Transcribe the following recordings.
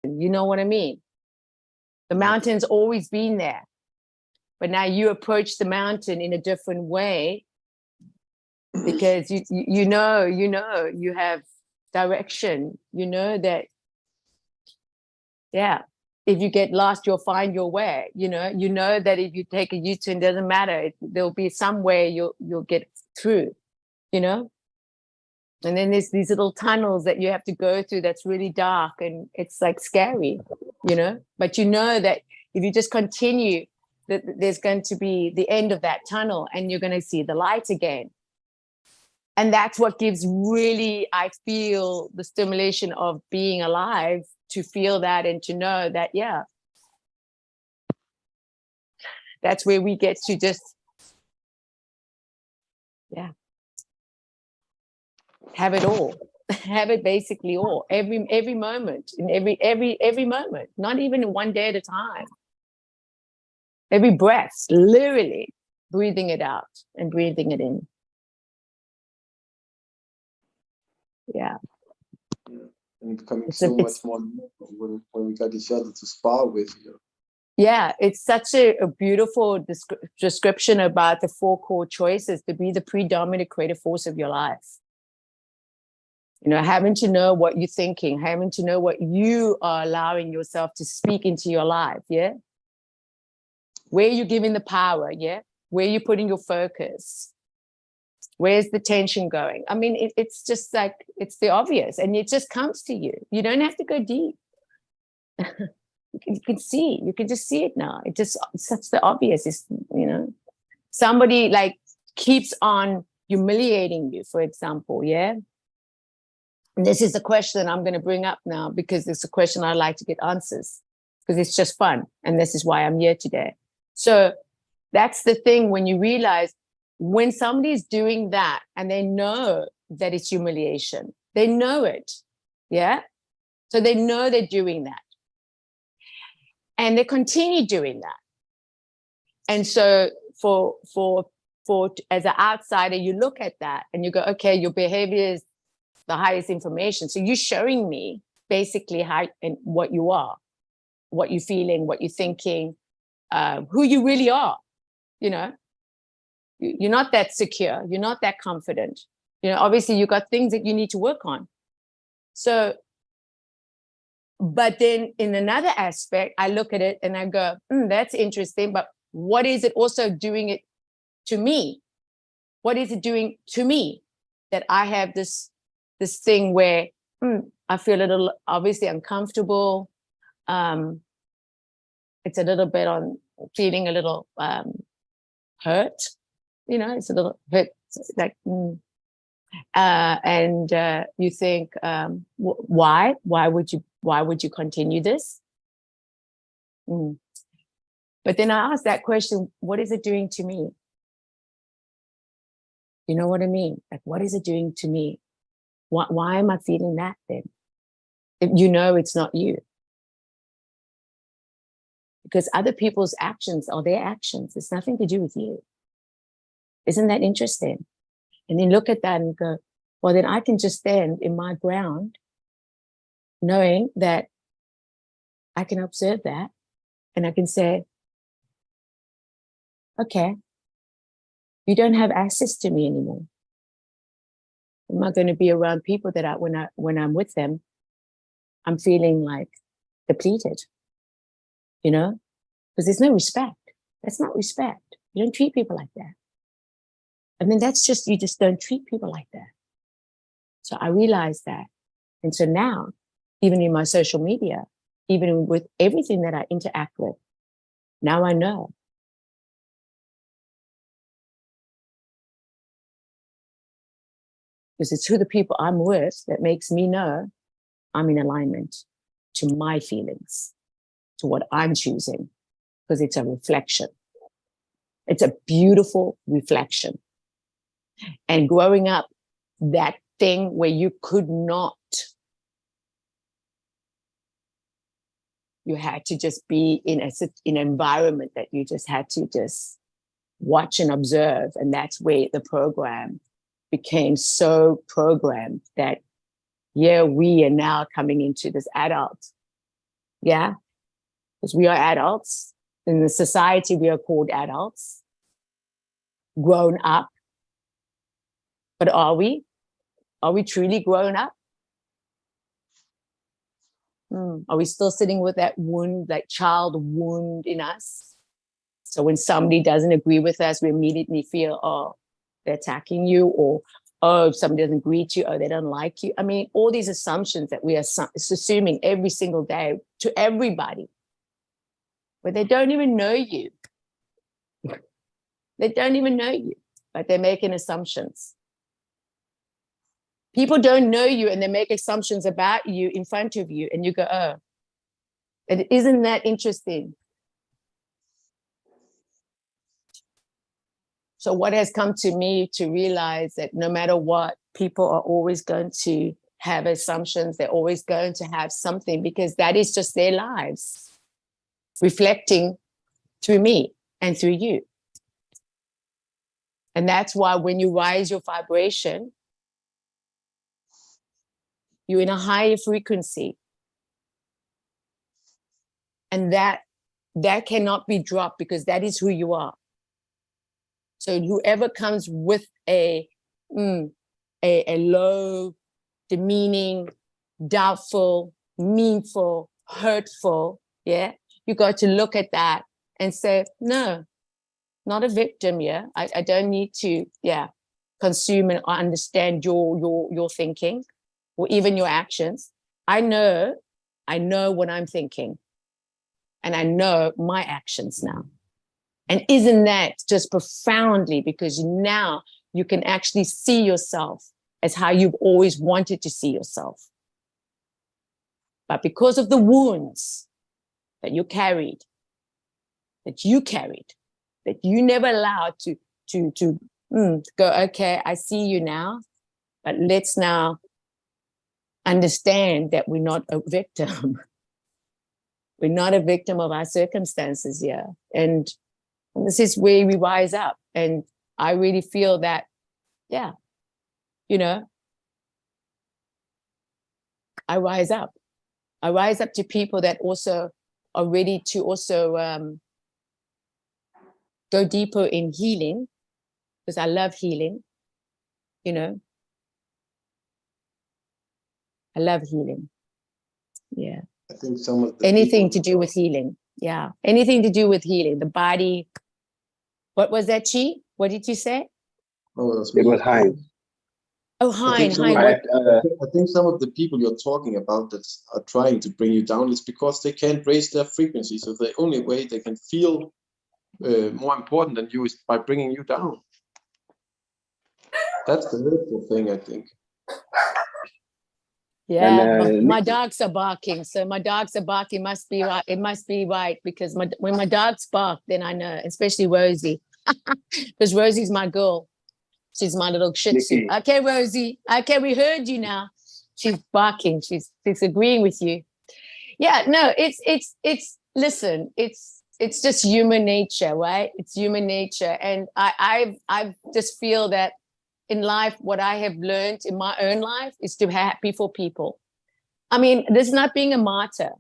You know what I mean? The mountain's always been there, but now you approach the mountain in a different way because you know you have direction. You know that, yeah, if you get lost, you'll find your way. You know that if you take a U-turn, doesn't matter. There'll be some way you'll get through. You know. And then there's these little tunnels that you have to go through that's really dark and it's like scary, you know, but you know that if you just continue, that there's going to be the end of that tunnel and you're going to see the light again. And that's what gives really, I feel, the stimulation of being alive, to feel that and to know that, yeah, that's where we get to just, yeah, have it all. Have it basically all, every moment, in every moment, not even one day at a time. Every breath, literally breathing it out and breathing it in. Yeah. And becoming so much more when we got each other to spar with, you know. Yeah, it's such a beautiful description about the 4 core choices to be the predominant creative force of your life. You know, having to know what you're thinking, having to know what you are allowing yourself to speak into your life, yeah? Where you're giving the power, yeah? Where you're putting your focus. Where's the tension going? I mean, it's just like, it's the obvious, and it just comes to you. You don't have to go deep. You can see, you can just see it now. It's such the obvious, is, you know, somebody like keeps on humiliating you, for example, yeah? And this is the question I'm going to bring up now, because it's a question I like to get answers, because it's just fun. And this is why I'm here today. So that's the thing, when you realize when somebody's doing that and they know that it's humiliation, they know it. Yeah. So they know they're doing that. And they continue doing that. And so for as an outsider, you look at that and you go, okay, your behavior is the highest information. So you're showing me basically how and what you are, what you're feeling, what you're thinking, who you really are. You know, you're not that secure. You're not that confident. You know, obviously you got things that you need to work on. So, but then in another aspect, I look at it and I go, that's interesting. But what is it also doing it to me? What is it doing to me that I have this thing where I feel a little obviously uncomfortable. It's a little bit on feeling a little hurt, you know, it's a little hurt, like, and you think, why would you continue this? But then I ask that question, what is it doing to me? You know what I mean? Like, what is it doing to me? Why am I feeling that then? If you know it's not you. Because other people's actions are their actions. It's nothing to do with you. Isn't that interesting? And then look at that and go, well, then I can just stand in my ground, knowing that I can observe that and I can say, okay, you don't have access to me anymore. I'm not going to be around people that when I'm with them, I'm feeling like depleted, you know, because there's no respect. That's not respect. You don't treat people like that. I mean, that's just, you just don't treat people like that. So I realized that. And so now, even in my social media, even with everything that I interact with, now I know. Because it's who the people I'm with that makes me know I'm in alignment to my feelings, to what I'm choosing, because it's a reflection. It's a beautiful reflection. And growing up, that thing where you could not, you had to just be in an environment that you just had to just watch and observe. And that's where the program became so programmed that, yeah, we are now coming into this adult Yeah, because we are adults. In the society, we are called adults, grown up. But are we? Are we truly grown up? Are we still sitting with that wound, that child wound in us? So when somebody doesn't agree with us, we immediately feel, oh, they're attacking you, or, oh, if somebody doesn't greet you, oh, they don't like you. I mean, all these assumptions that we are assuming every single day to everybody, but they don't even know you. They don't even know you, but they're making assumptions. People don't know you and they make assumptions about you in front of you, and you go, oh, and isn't that interesting? So what has come to me to realize that no matter what, people are always going to have assumptions. They're always going to have something, because that is just their lives reflecting through me and through you. And that's why when you rise your vibration, you're in a higher frequency. And that cannot be dropped, because that is who you are. So whoever comes with a low, demeaning, doubtful, meanful, hurtful, yeah, you got to look at that and say, no, not a victim. Yeah, I don't need to, consume and understand your thinking or even your actions. I know what I'm thinking, and I know my actions now. And isn't that just profoundly, because now you can actually see yourself as how you've always wanted to see yourself. But because of the wounds that you carried, that you never allowed to go, okay, I see you now, but let's now understand that we're not a victim. We're not a victim of our circumstances here. And this is where we rise up. And I really feel that, I rise up. I rise up to people that also are ready to also go deeper in healing, because I love healing, I love healing. Yeah. I think some of the anything people, to do with healing. Yeah. Anything to do with healing, the body. What was that, Chi? What did you say? oh, that's It me. was Heinz. Oh, I think Hein. I think some of the people you're talking about that are trying to bring you down is because they can't raise their frequency. So the only way they can feel more important than you is by bringing you down. That's the hurtful thing, I think. Yeah, And, my dogs are barking. So my dogs are barking. Must be right. It must be right, because when my dogs bark, then I know. Especially Rosie, because Rosie's my girl. She's my little Shih Tzu. Nikki. Okay, Rosie. Okay, we heard you now. She's barking. She's agreeing with you. Yeah. No, it's. Listen, it's just human nature, right? It's human nature, and I just feel that in life, what I have learned in my own life is to be happy for people. I mean, this is not being a martyr.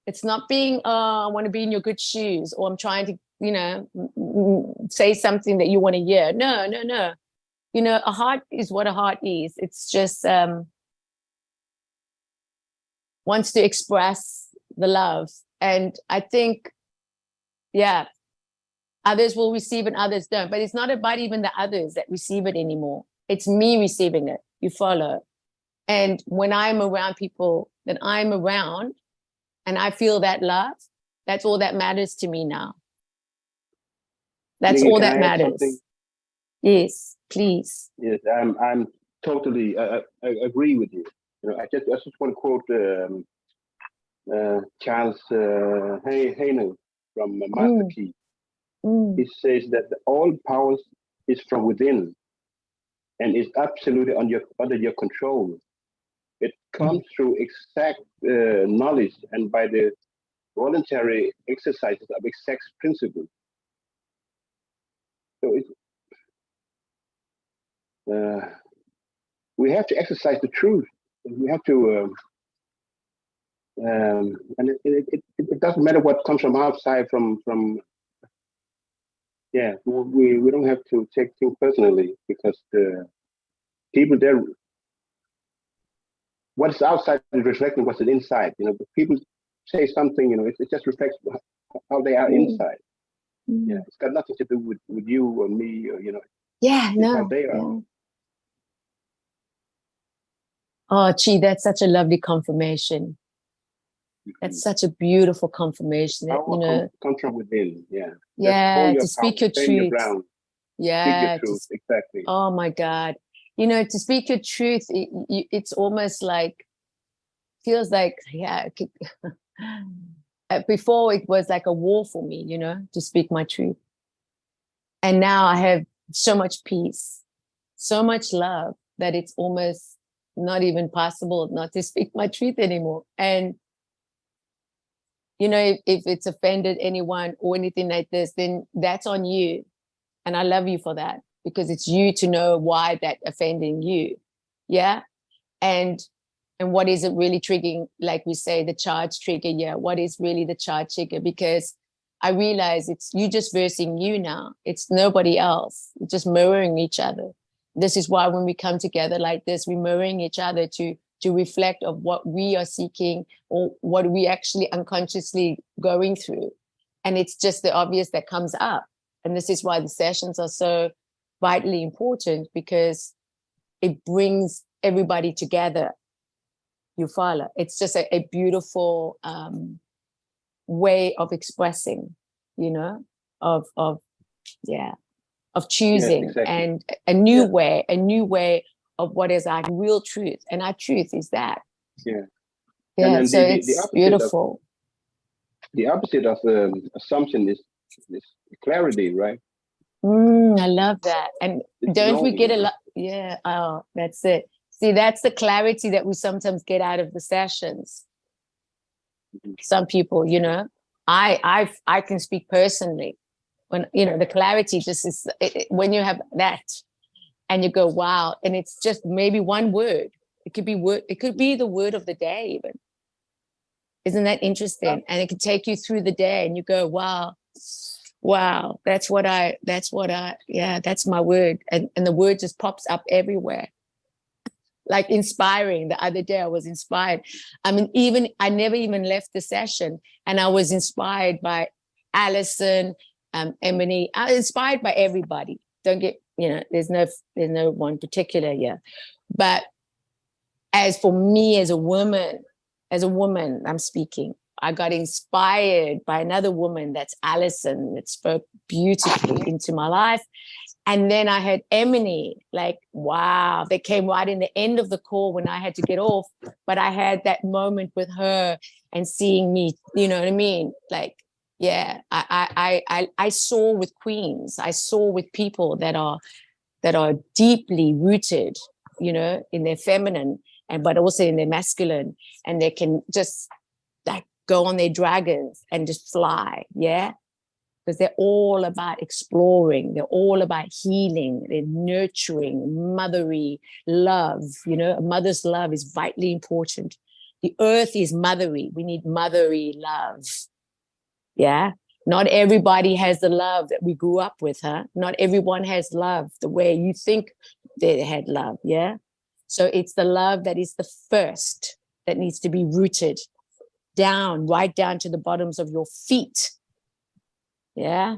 It's not being, I want to be in your good shoes, or I'm trying to, say something that you want to hear. No. A heart is what a heart is. It's just wants to express the love. And I think, others will receive and others don't. But it's not about even the others that receive it anymore. It's me receiving it. You follow. And when I'm around people that I'm around and I feel that love, that's all that matters to me now. That's Nikki, all can that I add matters. something? Yes, please. Yes, I'm totally I agree with you. I just want to quote Charles Haanel from Master Key. He says that all powers is from within and is absolutely under your control. It comes through exact knowledge and by the voluntary exercises of exact principles. So it's, we have to exercise the truth. We have to And it doesn't matter what comes from outside. We don't have to take things personally, because the people there, what's outside is reflecting what's inside. But people say something, it just reflects how they are inside. Yeah, it's got nothing to do with you or me, or Yeah, it's no. how they are. Yeah. Oh, gee, that's such a lovely confirmation. That's such a beautiful confirmation that, Power comes from within. Yeah. Yeah, Just to speak your stand your truth. ground. Yeah. Speak your truth, exactly. Oh my God. To speak your truth, it's almost like, feels like, yeah, before it was like a war for me, to speak my truth. And now I have so much peace, so much love, that it's almost not even possible not to speak my truth anymore. And if it's offended anyone or anything like this, then that's on you. And I love you for that, because it's you to know why that offending you. Yeah. And what is it really triggering? Like we say, the charge trigger. Yeah. What is really the charge trigger? Because I realize it's you just versing you now. It's nobody else. It's just mirroring each other. This is why when we come together like this, we're mirroring each other to reflect of what we are seeking, or what we actually unconsciously going through. And it's just the obvious that comes up. And this is why the sessions are so vitally important, because it brings everybody together. You follow? It's just a beautiful way of expressing, of choosing. Yes, exactly. And a new way of what is our real truth. And our truth is that. Yeah. Yeah. And So the it's opposite beautiful. The opposite of assumption is clarity, right? I love that. And It's don't we get a knowing. lot? Yeah. Oh, that's it. See, that's the clarity that we sometimes get out of the sessions. Some people, I can speak personally. When the clarity just is when you have that, and you go, wow, and it's just maybe one word. It could be the word of the day even. Isn't that interesting? And it can take you through the day, and you go, wow, that's my word. And the word just pops up everywhere. Like inspiring. The other day I was inspired. I mean, I never even left the session, and I was inspired by Alison, Emily. I was inspired by everybody. Don't get, there's no one particular here. But as for me, as a woman, I'm speaking, I got inspired by another woman, that's Alison, that spoke beautifully into my life. And then I had Emily, like, wow, they came right in the end of the call when I had to get off. But I had that moment with her and seeing me, you know what I mean? Like, yeah, I saw with queens, I saw with people that are deeply rooted, in their feminine, but also in their masculine, and they can just like go on their dragons and just fly. Yeah. Because they're all about exploring. They're all about healing. They're nurturing, motherly love. A mother's love is vitally important. The earth is mothery. We need motherly love. Yeah. Not everybody has the love that we grew up with, huh? Not everyone has love the way you think they had love. Yeah. So it's the love that is the first that needs to be rooted down, right down to the bottoms of your feet. Yeah.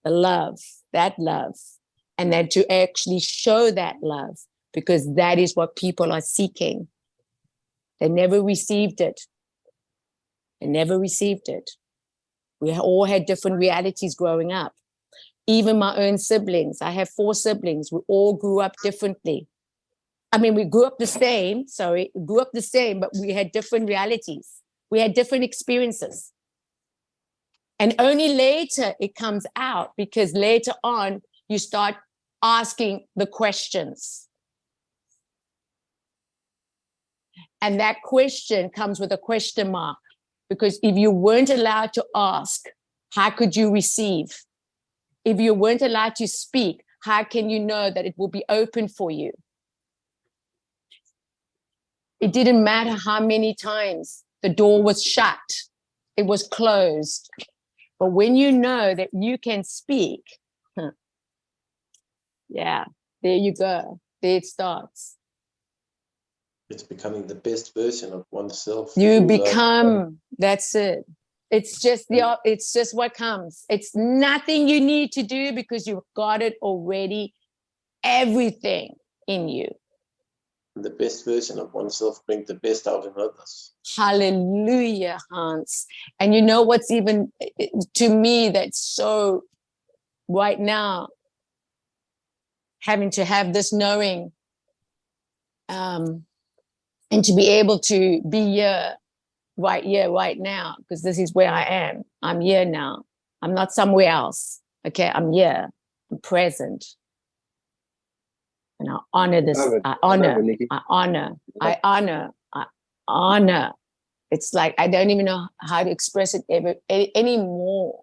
The love, that love. And then to actually show that love, because that is what people are seeking. They never received it. We all had different realities growing up. Even my own siblings. I have 4 siblings. We all grew up differently. I mean, we grew up the same, but we had different realities. We had different experiences. And only later it comes out, because later on you start asking the questions. And that question comes with a question mark, because if you weren't allowed to ask, how could you receive? If you weren't allowed to speak, how can you know that it will be open for you? It didn't matter how many times The door was shut. It was closed. But when you know that you can speak, yeah, there you go. There it starts. It's becoming the best version of oneself. You through become, that's it. It's just it's just what comes. It's nothing you need to do because you've got it already, everything in you. the best version of oneself brings the best out in others. Hallelujah, Hans. And you know what's even, to me, that's so right now, having to have this knowing, and to be able to be here, right now, because this is where I am. I'm here now. I'm not somewhere else. Okay, I'm here. I'm present. And I honor this. I honor. It's like I don't even know how to express it anymore.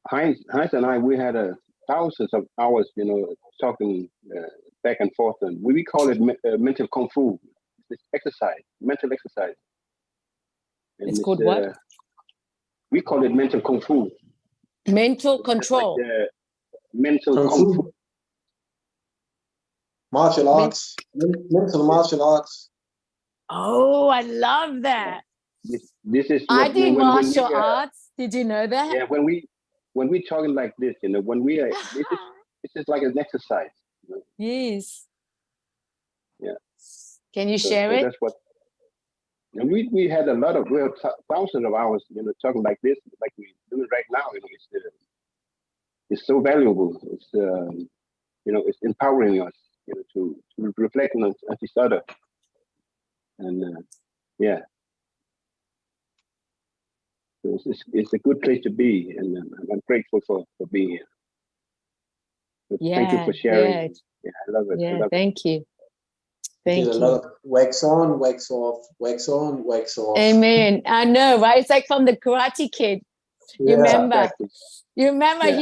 Heinz and I, we had thousands of hours, talking back and forth, and we call it mental kung fu. It's exercise, mental exercise. And it's called what? We call it mental kung fu. Mental control. Like, mental kung fu. Martial arts, mental martial arts. Oh, I love that. This is. I did martial arts. Did you know that? Yeah, when we talking like this, when we are, this is like an exercise. Yes. Yeah. Can you share it? That's what. And we had thousands of hours, talking like this, like we do it right now. It's so valuable. It's it's empowering us, to reflect on each other. And yeah, so it's a good place to be, and I'm grateful for being here. So thank you for sharing. Yeah, I love it. Yeah, thank you. Thank you. A lot of wax on, wax off, wax on, wax off. Amen. I know, right? It's like from the Karate Kid. Yeah, you remember? Exactly. You remember Yeah.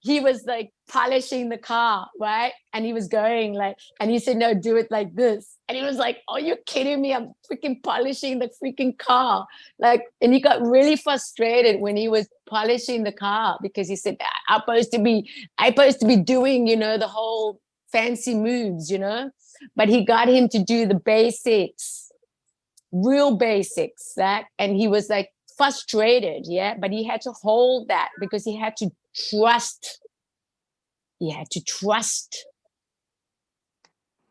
he was like polishing the car, right? And he was going like, and he said, no, do it like this. And he was like, oh, you're kidding me. I'm freaking polishing the freaking car. Like, and he got really frustrated when he was polishing the car because he said, I'm supposed to be doing, the whole fancy moves, but he got him to do the basics, real basics, and he was like, frustrated, but he had to hold that because he had to trust.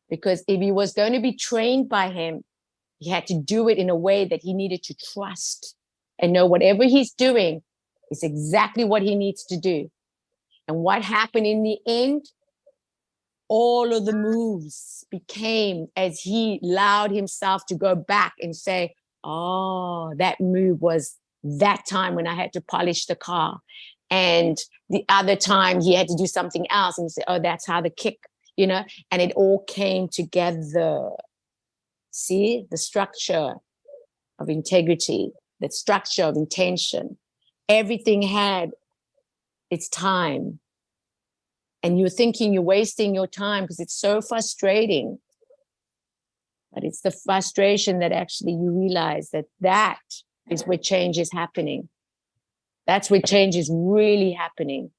Because if he was going to be trained by him, he had to do it in a way that he needed to trust and know whatever he's doing is exactly what he needs to do. And what happened in the end, all of the moves became, as he allowed himself to go back and say, oh, that move was that time when I had to polish the car. And the other time he had to do something else. And he said, oh, that's how the kick, and it all came together. See, the structure of integrity, the structure of intention, everything had its time. And you're thinking you're wasting your time because it's so frustrating. But it's the frustration that actually you realize that is where change is happening. That's where change is really happening.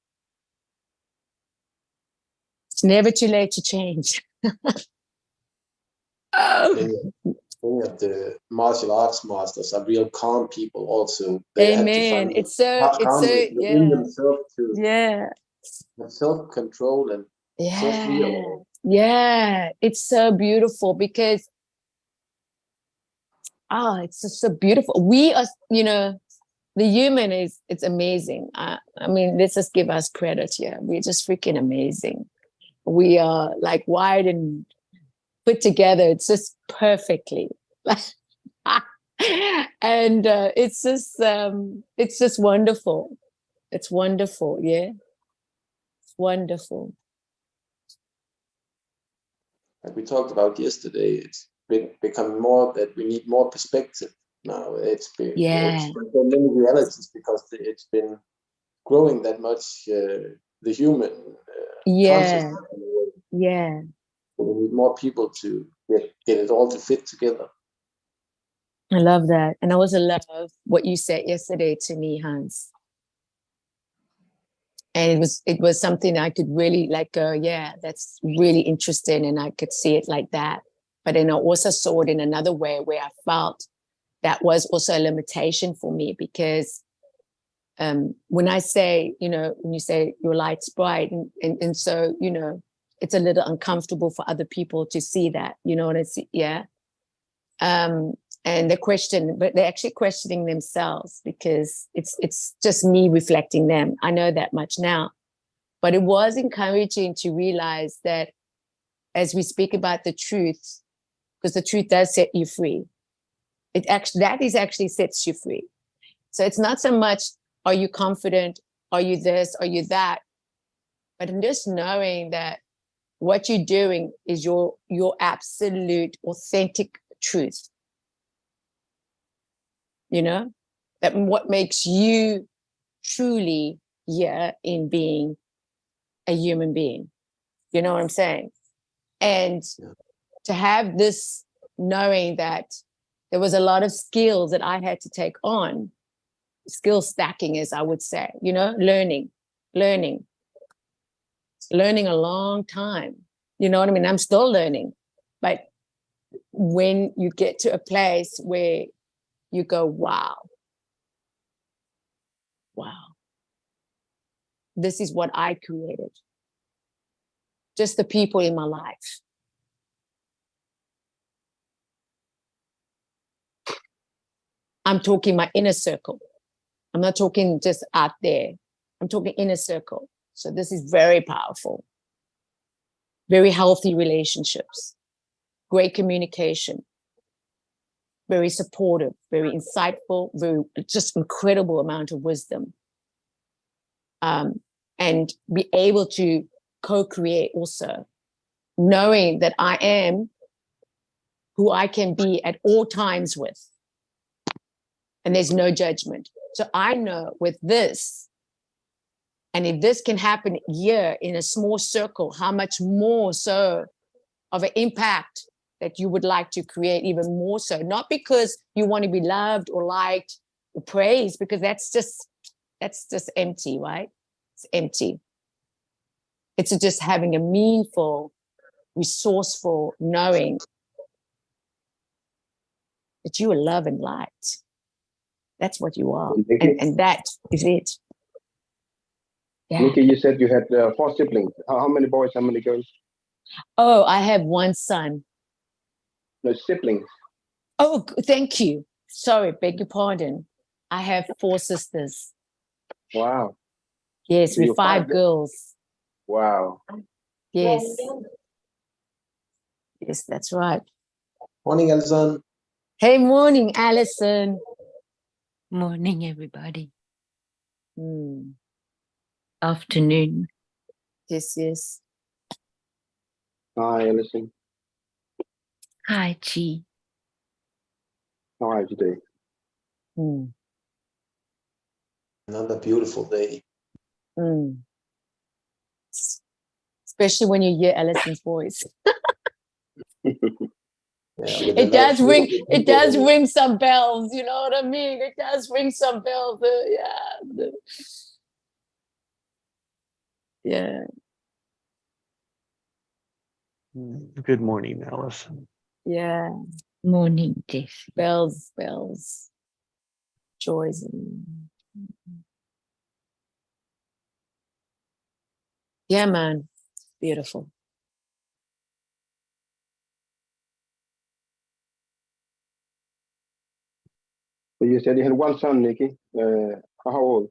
It's never too late to change. Many of the martial arts masters are real calm people also. They Amen. It's so within themselves to have self-control and self-realize. Yeah, it's so beautiful because it's just so beautiful. We are, the human it's amazing. I mean, let's just give us credit here. We're just freaking amazing. We are like wired and put together. It's just perfectly. And it's just wonderful. It's wonderful. Yeah. It's wonderful. Like we talked about yesterday, it's becoming more that we need more perspective now. It's been so many realities because it's been growing that much, the human consciousness. Yeah. So we need more people to get it all to fit together. I love that. And I also love what you said yesterday to me, Hans. And it was something I could really like go, yeah, that's really interesting. And I could see it like that. But then I also saw it in another way where I felt that was also a limitation for me because when I say, you know, when you say your light's bright and so, you know, it's a little uncomfortable for other people to see that, you know what I see? Yeah. And but they're actually questioning themselves because it's just me reflecting them. I know that much now, but it was encouraging to realize that as we speak about the truth, because the truth does set you free. That actually sets you free. So it's not so much, are you confident? Are you this? Are you that? But in just knowing that what you're doing is your absolute authentic truth. You know, that what makes you truly here in being a human being. You know what I'm saying? And to have this knowing that there was a lot of skills that I had to take on, skill stacking, as I would say, you know, learning a long time. You know what I mean? I'm still learning. But when you get to a place where you go, wow, this is what I created. Just the people in my life. I'm talking my inner circle. I'm not talking just out there. I'm talking inner circle. So this is very powerful. Very healthy relationships. Great communication. Very supportive, very insightful, very just incredible amount of wisdom. And be able to co-create also, knowing that I am who I can be at all times with. And there's no judgment. So I know with this, and if this can happen here in a small circle, how much more so of an impact that you would like to create even more so, not because you want to be loved or liked or praised, because that's just empty, right? It's empty. It's just having a meaningful, resourceful knowing that you are love and light. That's what you are. And that is it. Yeah. Nikki, you said you had 4 siblings. How many boys, how many girls? Oh, I have one son. No, siblings. Oh, thank you. Sorry, beg your pardon. I have 4 sisters. Wow. Yes, with 5 girls. Wow. Yes. Yes, that's right. Morning, Alison. Hey, morning, Alison. Morning, everybody. Afternoon. Yes. Hi, Alison. Hi, Chi. How are you today? Another beautiful day. Especially when you hear Alison's voice. Yeah, it does ring some bells, you know what I mean? It does ring some bells. Yeah. Good morning, Alison. Yeah. Morning, Jesse. Bells. Joys. Yeah, man. Beautiful. So you said you had one son, Nikki. How old?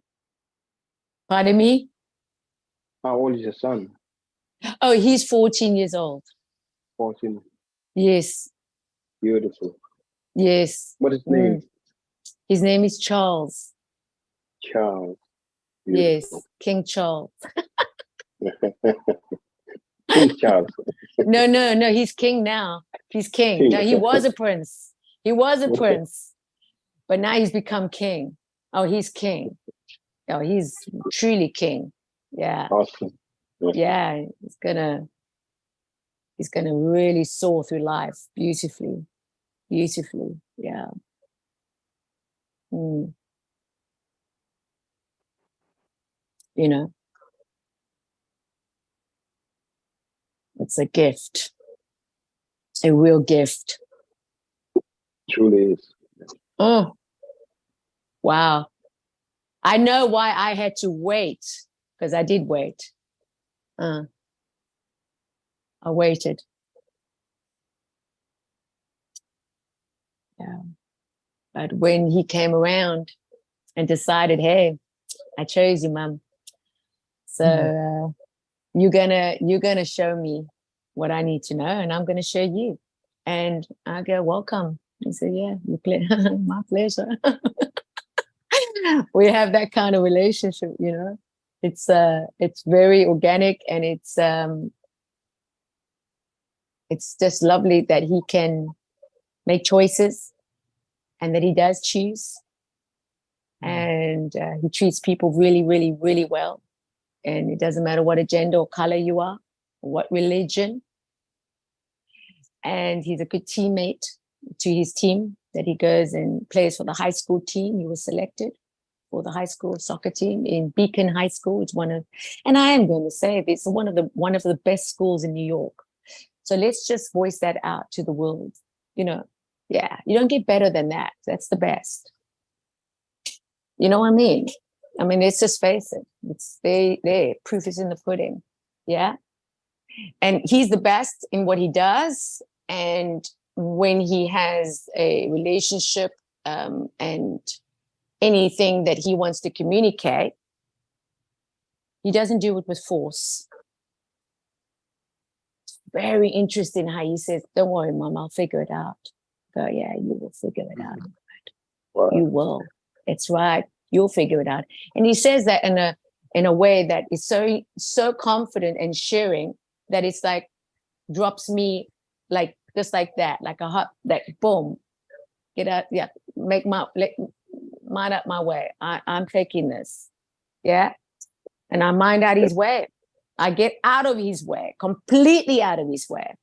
Pardon me? How old is your son? Oh, he's 14 years old. 14. Yes. Beautiful. Yes. What is his name? His name is Charles. Charles. Beautiful. Yes, King Charles. King Charles. No, he's king now. He's king. No, he was a prince. He was a prince. But now he's become king. Oh, he's king. Oh, he's truly king. Yeah. Awesome. Yeah, he's gonna really soar through life beautifully. Yeah. Mm. You know, it's a gift, a real gift. Truly is. Oh, wow. I know why I had to wait, because I did wait. I waited. Yeah. But when he came around and decided, hey, I chose you, Mum. So you're gonna show me what I need to know, and I'm gonna show you. And I go, welcome. He said, yeah, my pleasure. We have that kind of relationship, you know. It's very organic, and it's just lovely that he can make choices and that he does choose. And he treats people really, really, really well. And it doesn't matter what agenda or color you are, or what religion. And he's a good teammate to his team that he goes and plays for the high school team. He was selected for the high school soccer team in Beacon High School. It's and I am going to say it's one of the best schools in New York. So let's just voice that out to the world. You know, yeah, you don't get better than that. That's the best. You know what I mean? I mean, let's just face it. It's there. Proof is in the pudding. Yeah. And he's the best in what he does. And when he has a relationship and anything that he wants to communicate, he doesn't do it with force. It's very interesting how he says, don't worry, Mom, I'll figure it out. Go, yeah, you will figure it out. Wow. You will. It's right. You'll figure it out. And he says that in a way that is so confident and sharing that it's like drops me like just like that, like a hot, like boom, get out, yeah, mind up my way. I'm taking this, yeah, and I mind out his way. I get out of his way, completely out of his way.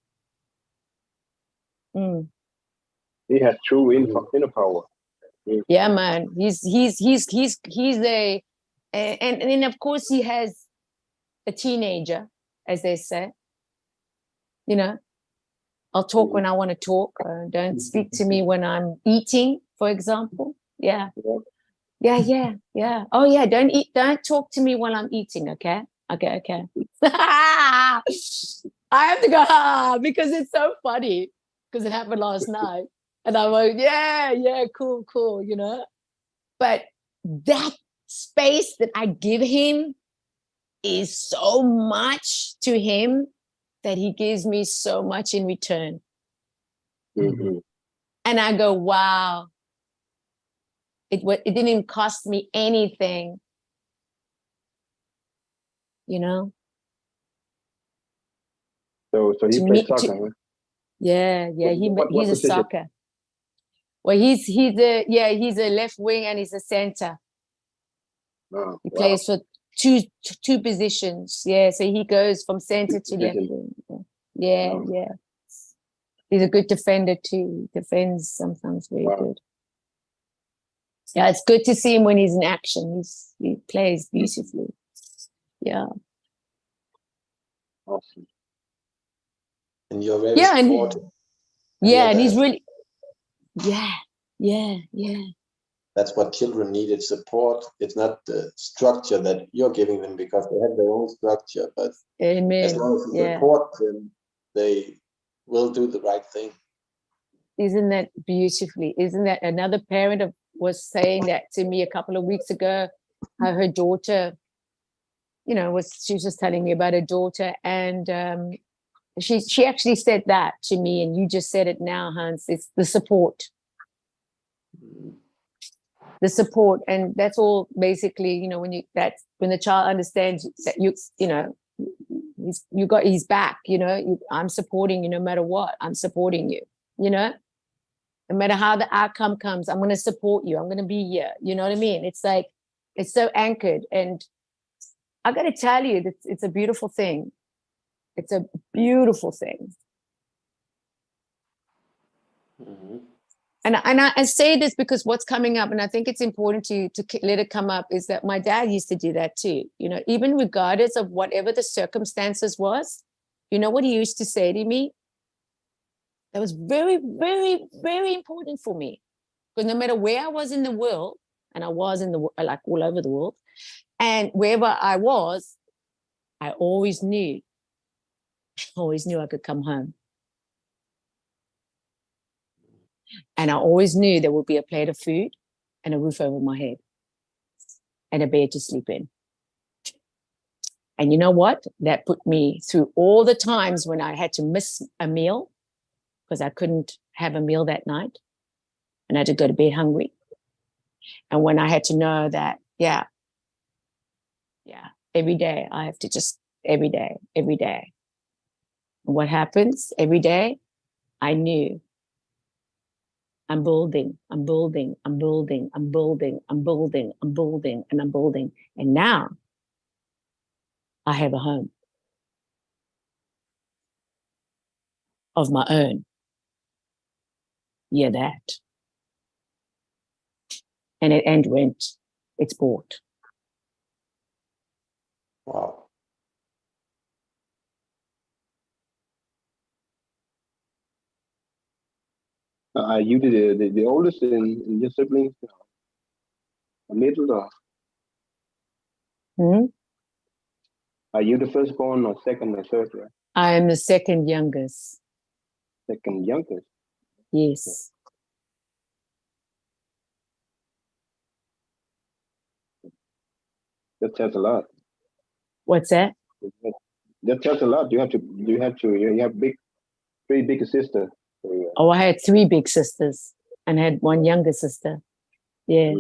He has true inner power. Yeah, man. He's a and of course he has a teenager, as they say. You know, I'll talk when I want to talk. Don't speak to me when I'm eating, for example. Yeah. Yeah. Oh yeah, don't talk to me while I'm eating, okay? Okay. I have to go because it's so funny because it happened last night. And I'm like, yeah, cool, you know. But that space that I give him is so much to him that he gives me so much in return. Mm-hmm. And I go, wow. It didn't even cost me anything, you know. So he plays soccer, huh? Yeah. He's a position? soccer. Well, he's a left wing and he's a center. Oh, He plays for two positions. Yeah, so he goes from center to left wing. Yeah. He's a good defender too. He defends sometimes very good. Yeah, it's good to see him when he's in action. He plays beautifully. Yeah. Awesome. And you're very supportive. And he's really yeah. That's what children needed, support. It's not the structure that you're giving them because they have their own structure, but Amen. as long as you support them, they will do the right thing. Isn't that beautifully? Isn't that another parent was saying that to me a couple of weeks ago, how her daughter, you know, she was just telling me about her daughter, and she actually said that to me, and you just said it now, Hans. It's the support. The support, and that's all basically, you know, when the child understands that you know you got his back, you know, I'm supporting you no matter what. I'm supporting you, you know, no matter how the outcome comes, I'm going to support you. I'm going to be here. You know what I mean? It's like, it's so anchored. And I got to tell you, it's a beautiful thing. It's a beautiful thing. Mm-hmm. I say this because what's coming up, and I think it's important to let it come up, is that my dad used to do that too. You know, even regardless of whatever the circumstances was, you know what he used to say to me? That was very, very, very important for me. Because no matter where I was in the world, and I was in the like all over the world, and wherever I was, I always knew I could come home. And I always knew there would be a plate of food and a roof over my head and a bed to sleep in. And you know what? That put me through all the times when I had to miss a meal because I couldn't have a meal that night and I had to go to bed hungry. And when I had to know that, yeah, every day I have to just, every day. And what happens every day? I knew I'm building. And now I have a home of my own. Yeah, that. And rent, it's bought. Wow. Are you the oldest in your siblings? The middle, or are you the firstborn or second or third? Right? I am the second youngest. Second youngest? Yes. That tells a lot. What's that? That tells a lot. You have three big sisters. Oh, I had 3 big sisters and had 1 younger sister. Yeah.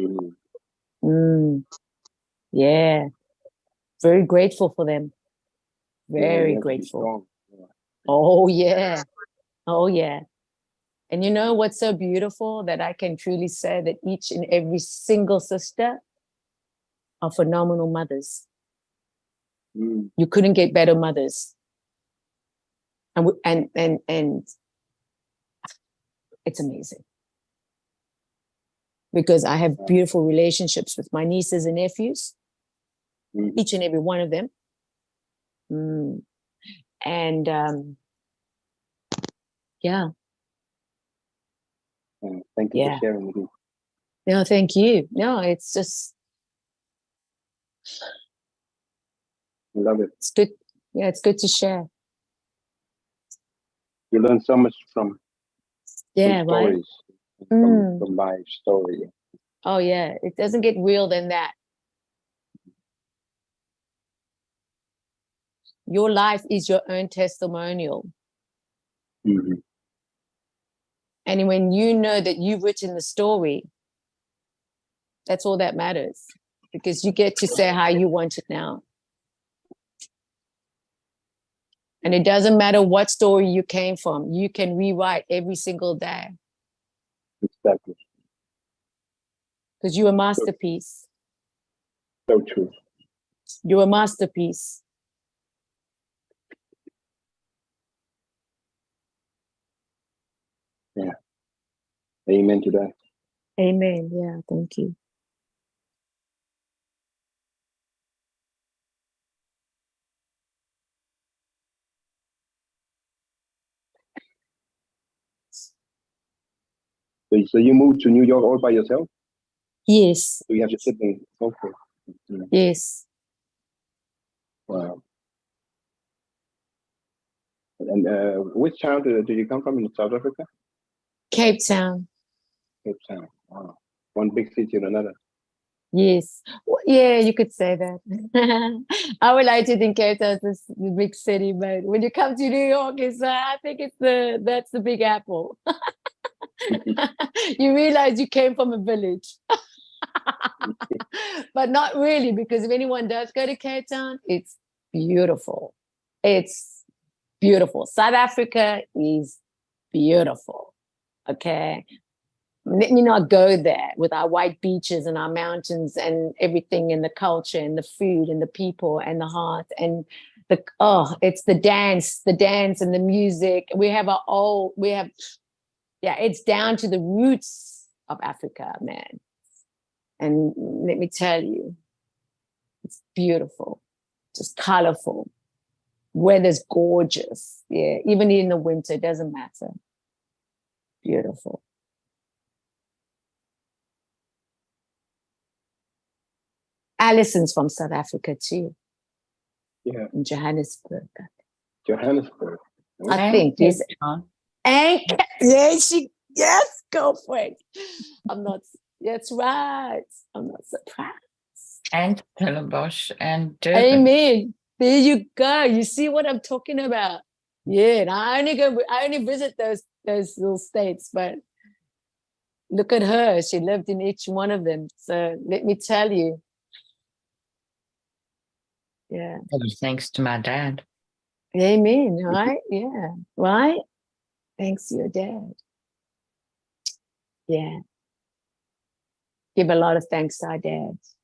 Yeah. Very grateful for them. Very grateful. Yeah. Oh, yeah. Oh, yeah. And you know what's so beautiful? That I can truly say that each and every single sister are phenomenal mothers. You couldn't get better mothers. And it's amazing. Because I have beautiful relationships with my nieces and nephews, each and every one of them. And yeah. Thank you for sharing with me. No, thank you. No, it's just. I love it. It's good. Yeah, it's good to share. You learn so much from stories, right? from life story. Oh yeah, it doesn't get real than that. Your life is your own testimonial. And when you know that you've written the story, that's all that matters, because you get to say how you want it now. And it doesn't matter what story you came from, you can rewrite every single day. Exactly. Because you're a masterpiece. So true. You're a masterpiece. Yeah. Amen to that. Amen. Yeah, thank you. So you moved to New York all by yourself? Yes. Do you have your siblings? Okay. Yes. Wow. And which town do you come from in South Africa? Cape Town. Cape Town. Wow. One big city or another. Yes. Well, yeah, you could say that. I would like to think Cape Town is the big city, but when you come to New York, I think that's the Big Apple. You realize you came from a village. But not really, because if anyone does go to Cape Town, it's beautiful. It's beautiful. South Africa is beautiful. Okay. Let me not go there with our white beaches and our mountains and everything, and the culture and the food and the people and the heart and it's the dance and the music. We have Yeah, it's down to the roots of Africa, man. And let me tell you, it's beautiful, just colorful. Weather's gorgeous. Yeah, even in the winter, it doesn't matter. Beautiful. Allison's from South Africa too, Yeah, in Johannesburg. Johannesburg. I think this. And yes, go for it. That's right. I'm not surprised. And Stellenbosch and Durban. Amen. There you go. You see what I'm talking about? Yeah, and I only visit those little states, but look at her. She lived in each one of them. So let me tell you. Yeah. Thanks to my dad. Amen. Right? Yeah. Right? Thanks to your dad. Yeah. Give a lot of thanks to our dads.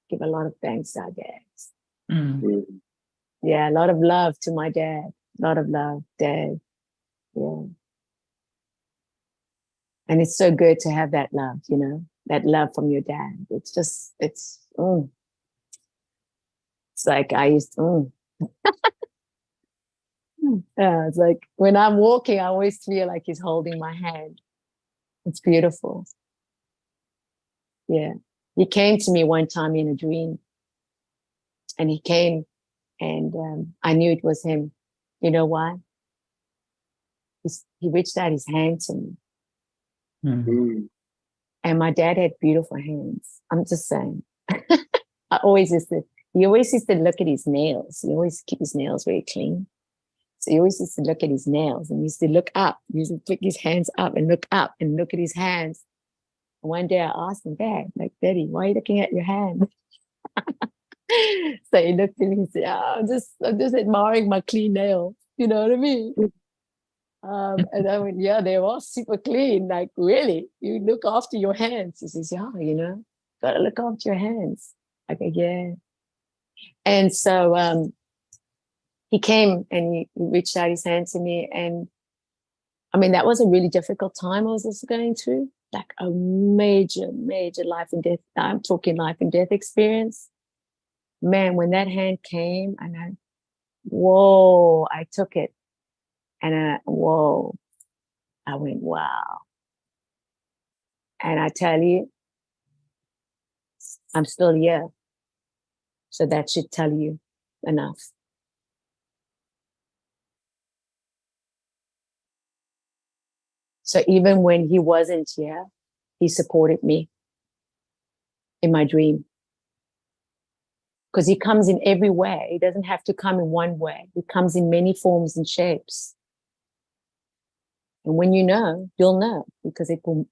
Give a lot of thanks to our dads. Mm. Yeah, a lot of love to my dad. A lot of love, Dad. Yeah. And it's so good to have that love, that love from your dad. It's just, it's like I used to, Yeah, it's like when I'm walking, I always feel like he's holding my hand. It's beautiful. Yeah. He came to me one time in a dream, and he came and I knew it was him. You know why? He reached out his hand to me. Mm. And my dad had beautiful hands. I'm just saying. He always used to look at his nails. He always keep his nails very clean. So he always used to look at his nails and he used to look up. He used to flick his hands up and look at his hands. And one day I asked him, Dad, like, Daddy, why are you looking at your hand? So he looked at me and said, I'm just admiring my clean nails. You know what I mean? And I went, yeah, they're all super clean. Like, really? You look after your hands? He says, yeah, gotta look after your hands. I go, yeah. And so he came and he reached out his hand to me. And I mean, that was a really difficult time I was also going through, like a major, major life and death. I'm talking life and death experience. Man, when that hand came and I took it. And I went, wow. And I tell you, I'm still here. So that should tell you enough. So even when he wasn't here, he supported me in my dream. Because he comes in every way. He doesn't have to come in one way. He comes in many forms and shapes. And when you know, you'll know, because it will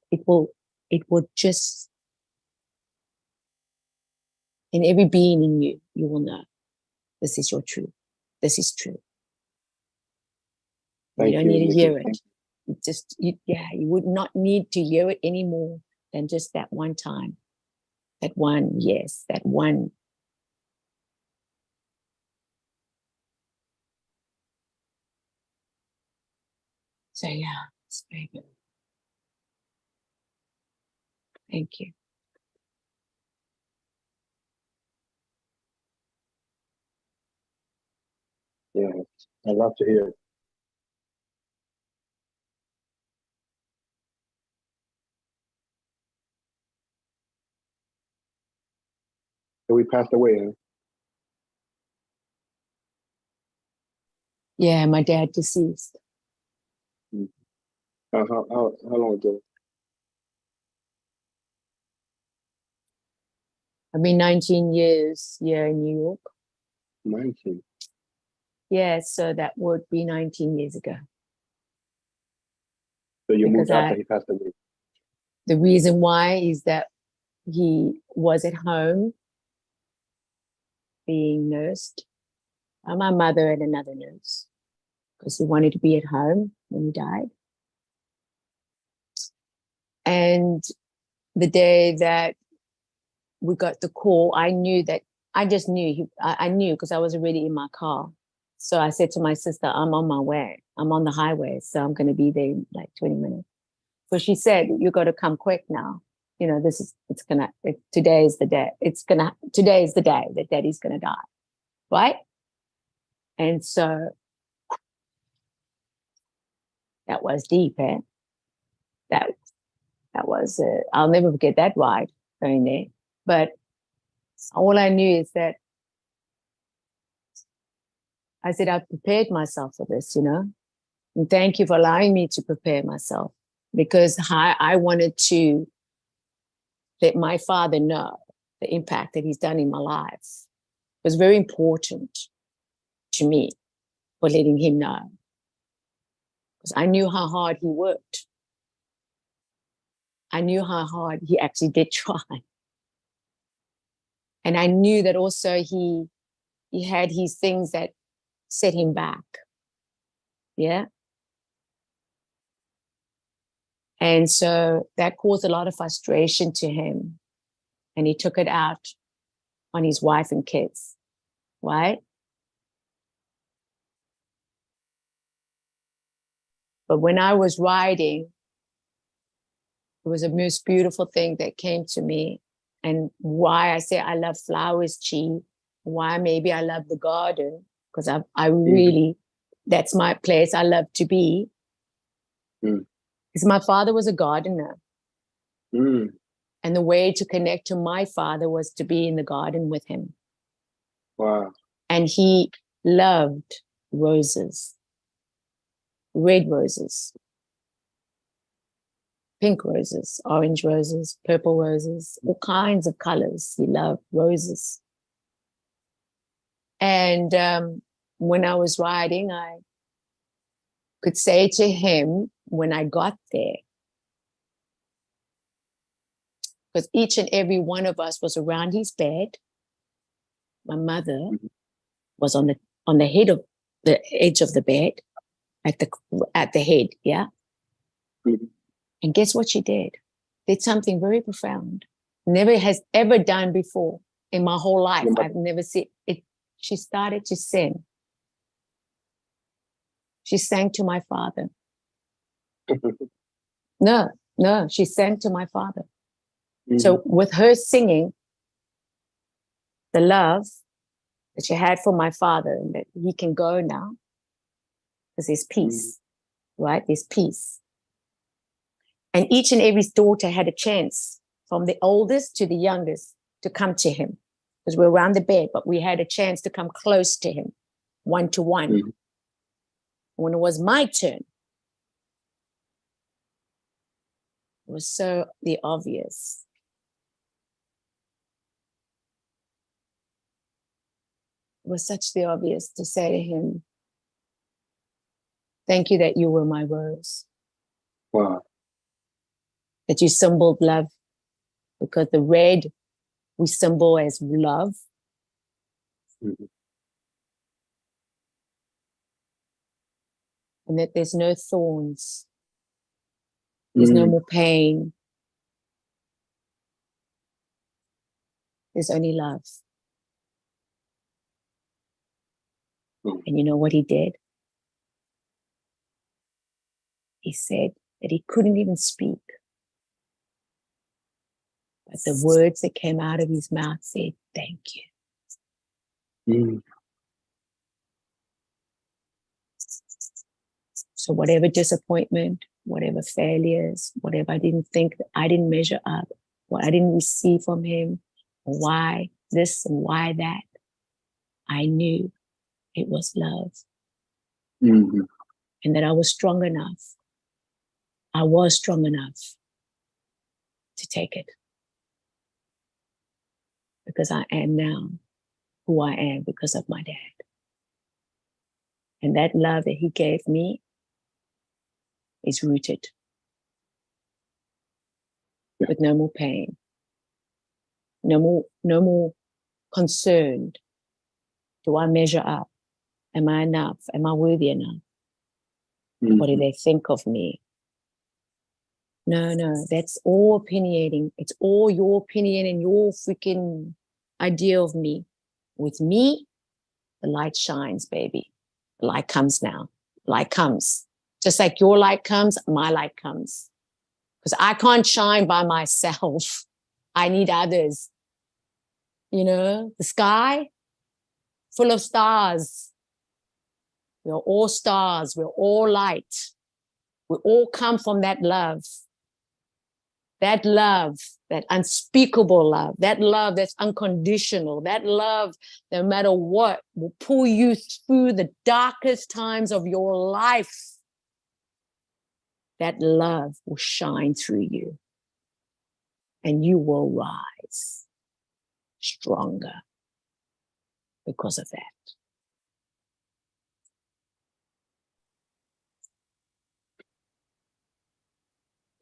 just, in every being in you, you will know this is your truth. This is true. You don't need to hear it. You would not need to hear it any more than just that one time. That one, yes, that one. So yeah, it's very good. Thank you. Yeah, I love to hear it. So we passed away, huh? Yeah, my dad deceased. How long ago? I've been 19 years here in New York. 19. Yeah, so that would be 19 years ago. So you moved Because after he passed away. The reason why is that he was at home being nursed by my mother and another nurse, because he wanted to be at home when he died. And the day that we got the call, I knew because I was already in my car. So I said to my sister, I'm on my way. I'm on the highway. So I'm going to be there in like 20 minutes. Because she said, you got to come quick now. You know, today is the day. Today is the day that daddy's going to die. Right? And so that was deep, eh? That was, I'll never forget that ride going there. But all I knew is that I said, I've prepared myself for this, you know, and thank you for allowing me to prepare myself, because I wanted to let my father know the impact that he's done in my life. It was very important to me for letting him know, because I knew how hard he worked. I knew how hard he actually did try. And I knew that also he had his things that set him back. Yeah. And so that caused a lot of frustration to him. And he took it out on his wife and kids. Right? But when I was riding, it was the most beautiful thing that came to me. And why I say I love flowers, Chi, why maybe I love the garden, because I really, that's my place I love to be. Because my father was a gardener. And the way to connect to my father was to be in the garden with him. Wow. And he loved roses, red roses, pink roses, orange roses, purple roses, all kinds of colors. He loved roses. And when I was riding, I could say to him when I got there, because each and every one of us was around his bed. My mother was on the head of the edge of the bed, at the head, yeah. And guess what she did? Did something very profound. Never has ever done before in my whole life. I've never seen it. She started to sing. She sang to my father. No, she sang to my father. So with her singing, the love that she had for my father, and that he can go now, because there's peace, right? There's peace. And each and every daughter had a chance, from the oldest to the youngest, to come to him, because we're around the bed, but we had a chance to come close to him, one to one. When it was my turn, it was so the obvious. It was such the obvious to say to him, thank you that you were my rose. Wow. That you symboled love, because the red we symbol as love. And that there's no thorns. There's no more pain. There's only love. And you know what he did? He said that he couldn't even speak. But the words that came out of his mouth said, thank you. So whatever disappointment, whatever failures, whatever I didn't think, that I didn't measure up, what I didn't receive from him, why this and why that, I knew it was love. And that I was strong enough. I was strong enough to take it. Because I am now who I am because of my dad. And that love that he gave me is rooted with no more pain, no more concerned. Do I measure up? Am I enough? Am I worthy enough? What do they think of me? No, that's all opinionating. It's all your opinion and your freaking idea of me. With me, the light shines, baby. The light comes now. Light comes. Just like your light comes, my light comes. because I can't shine by myself. I need others. You know, the sky full of stars. We're all stars. We're all light. We all come from that love. That love, that unspeakable love, that love that's unconditional, that love, no matter what, will pull you through the darkest times of your life. That love will shine through you and you will rise stronger because of that.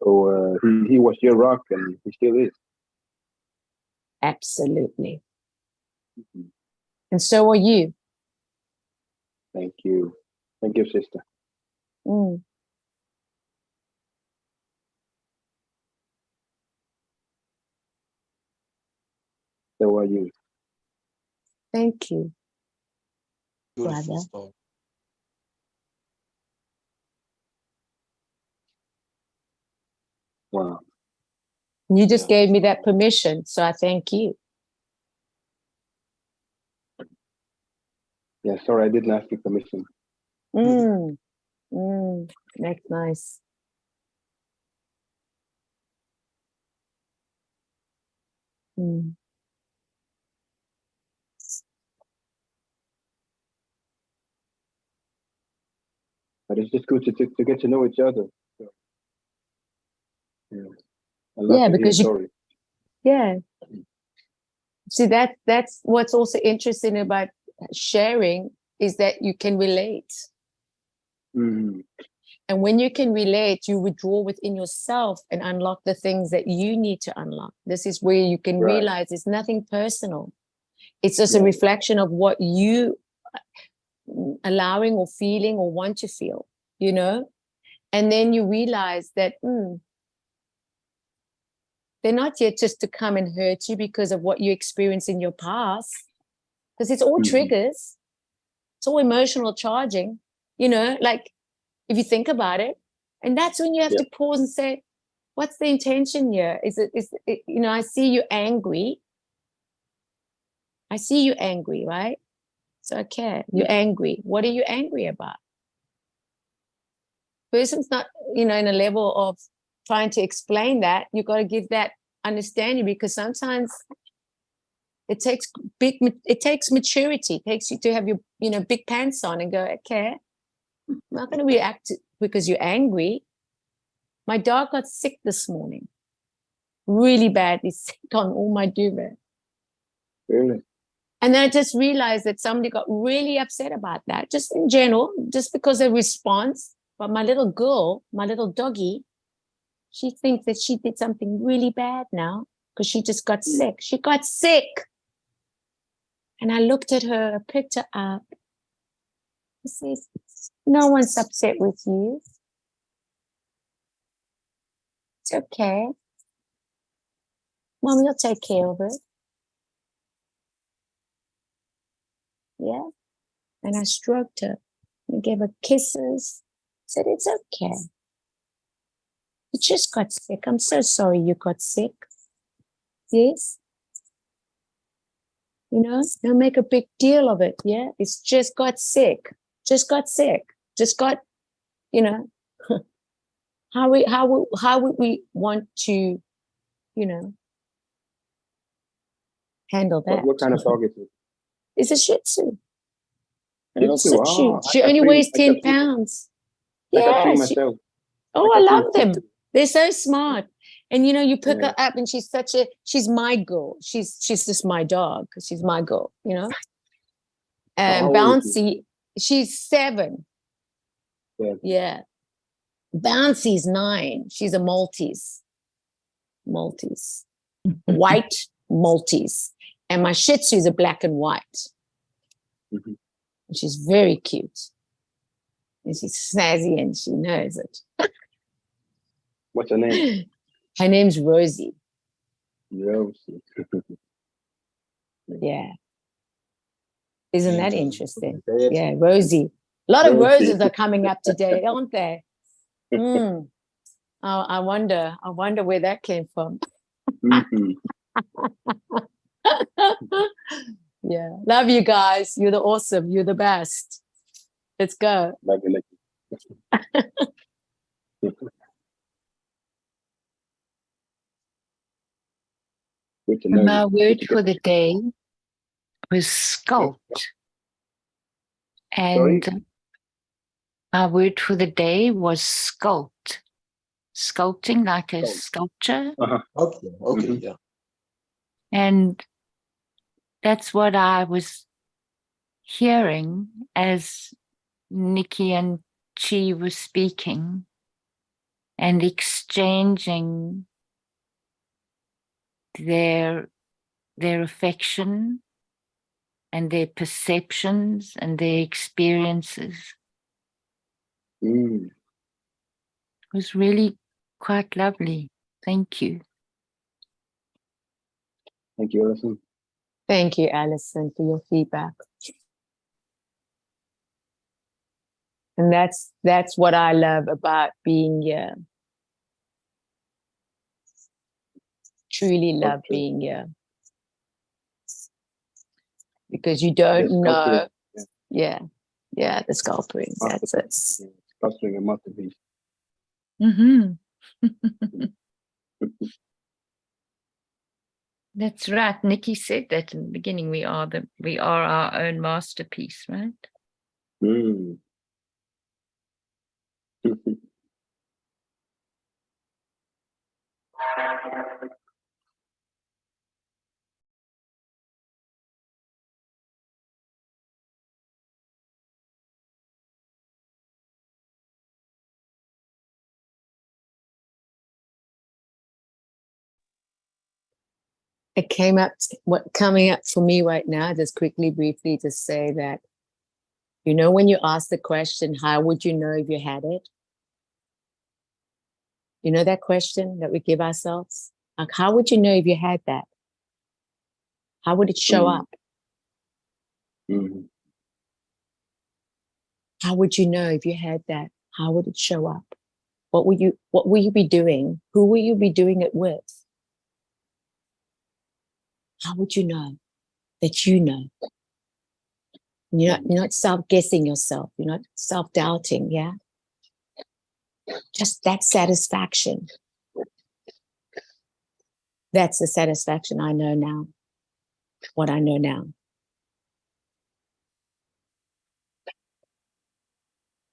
So he was your rock, and he still is. Absolutely. And so are you. Thank you. Thank you, sister. Mm. So are you. Thank you. Beautiful Brother. story. Wow. You just Yeah. gave me that permission, so I thank you. Yeah, sorry, I didn't ask you permission. Mm. Mm. That's nice. Mm. But it's just good to get to know each other. So, yeah. I love Yeah, to hear because you, stories. yeah. See, that's what's also interesting about sharing is that you can relate. Mm-hmm. And when you can relate, you withdraw within yourself and unlock the things that you need to unlock. This is where you can Right. realize it's nothing personal. It's just a Yeah. reflection of what you allowing or feeling or want to feel, you know? And then you realize that they're not yet just to come and hurt you because of what you experienced in your past, because it's all Mhm. triggers. It's all emotional charging, you know, like if you think about it. And that's when you have Yeah. to pause and say, what's the intention here? Is it, you know, I see you angry. I see you angry, right? So, okay, you're angry. What are you angry about? Person's not, you know, in a level of trying to explain that. You've got to give that understanding, because sometimes it takes maturity. It takes you to have your, you know, big pants on and go, okay, I'm not going to react because you're angry. My dog got sick this morning, really badly sick on all my duvet. Really? And then I just realized that somebody got really upset about that, just in general, just because of response. But my little girl, my little doggy, she thinks that she did something really bad now because she just got sick. She got sick. And I looked at her, I picked her up. I said, no one's upset with you. It's okay. Mom, you'll take care of it. Yeah. And I stroked her and gave her kisses. Said, it's okay. You just got sick. I'm so sorry you got sick. Yes. You know, don't make a big deal of it. Yeah. It's just got sick. Just got sick. Just got, you know, how would we want to, you know, handle that? What kind of dog is it? It's a Shih Tzu. Shih Little Tzu. Shih Tzu. Ah, She I got only three- weighs I got 10 three- pounds. I got three Yeah. myself. Oh, I I got three love them. Shih Tzu. They're so smart. And you know, you pick Yeah. her up and she's my girl. She's just my dog because she's my girl, you know. And How old is she? Bouncy, she's 7. Yeah. Bouncy's 9. She's a Maltese. White Maltese. And my Shih Tzu is a black and white. Mhm. And she's very cute. And she's snazzy and she knows it. What's her name? Her name's Rosie. Rosie. Yeah. Isn't that Angel. interesting? Dad. Yeah, Rosie. A lot of Rosie. roses are coming up today, aren't they? Mm. I wonder where that came from. Mhm. Yeah. Love you guys. You're the awesome. You're the best. Let's go. Love you, Nikki. Good to know. My Good word to for get the day was sculpt. Sorry? And my word for the day was sculpt. Sculpting like a Sculpt. sculpture. Okay, okay, Mhm. yeah. And that's what I was hearing as Nikki and Chi were speaking and exchanging their affection and their perceptions and their experiences. Mm. It was really quite lovely. Thank you. Thank you, Alison. Thank you, Alison, for your feedback. And that's what I love about being here. Truly love Sculpture. being here. Because you don't Yes, sculpture. know. Yeah, the sculpting. That's it. Yeah, sculpturing a masterpiece. Mm-hmm. That's right. Nikki said that in the beginning. We are our own masterpiece, right? Mm. It came up, what coming up for me right now, just quickly, briefly, to say that, you know, when you ask the question, how would you know if you had it? You know that question that we give ourselves? Like, how would you know if you had that? How would it show Mm. up? Mm. How would you know if you had that? How would it show up? What will you be doing? Who will you be doing it with? How would you know that you know? You're not self-guessing yourself. You're not self-doubting, yeah? Just that satisfaction. That's the satisfaction I know now. What I know now.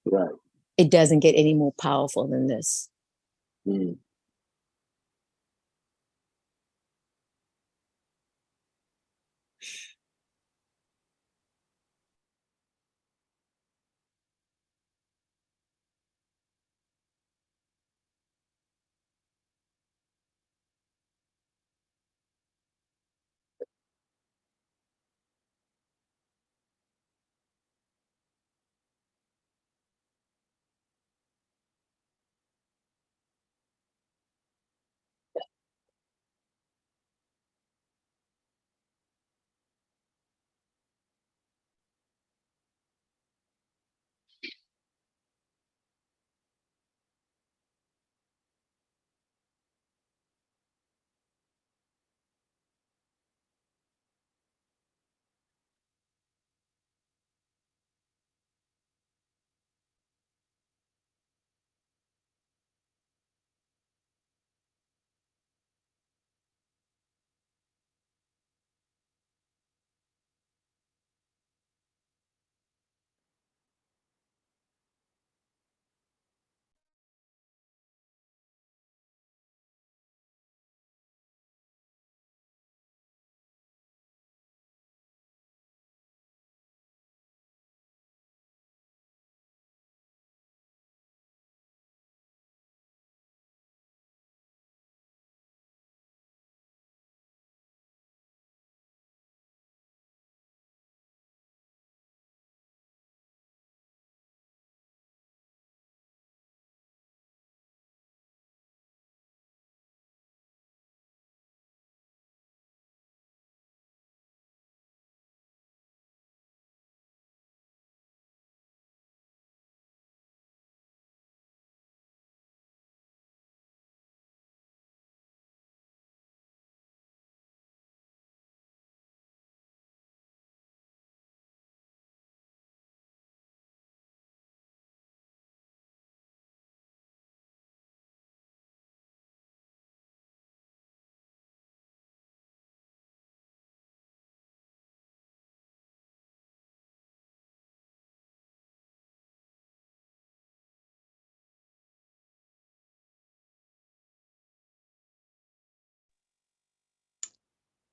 Right. It doesn't get any more powerful than this. Mm.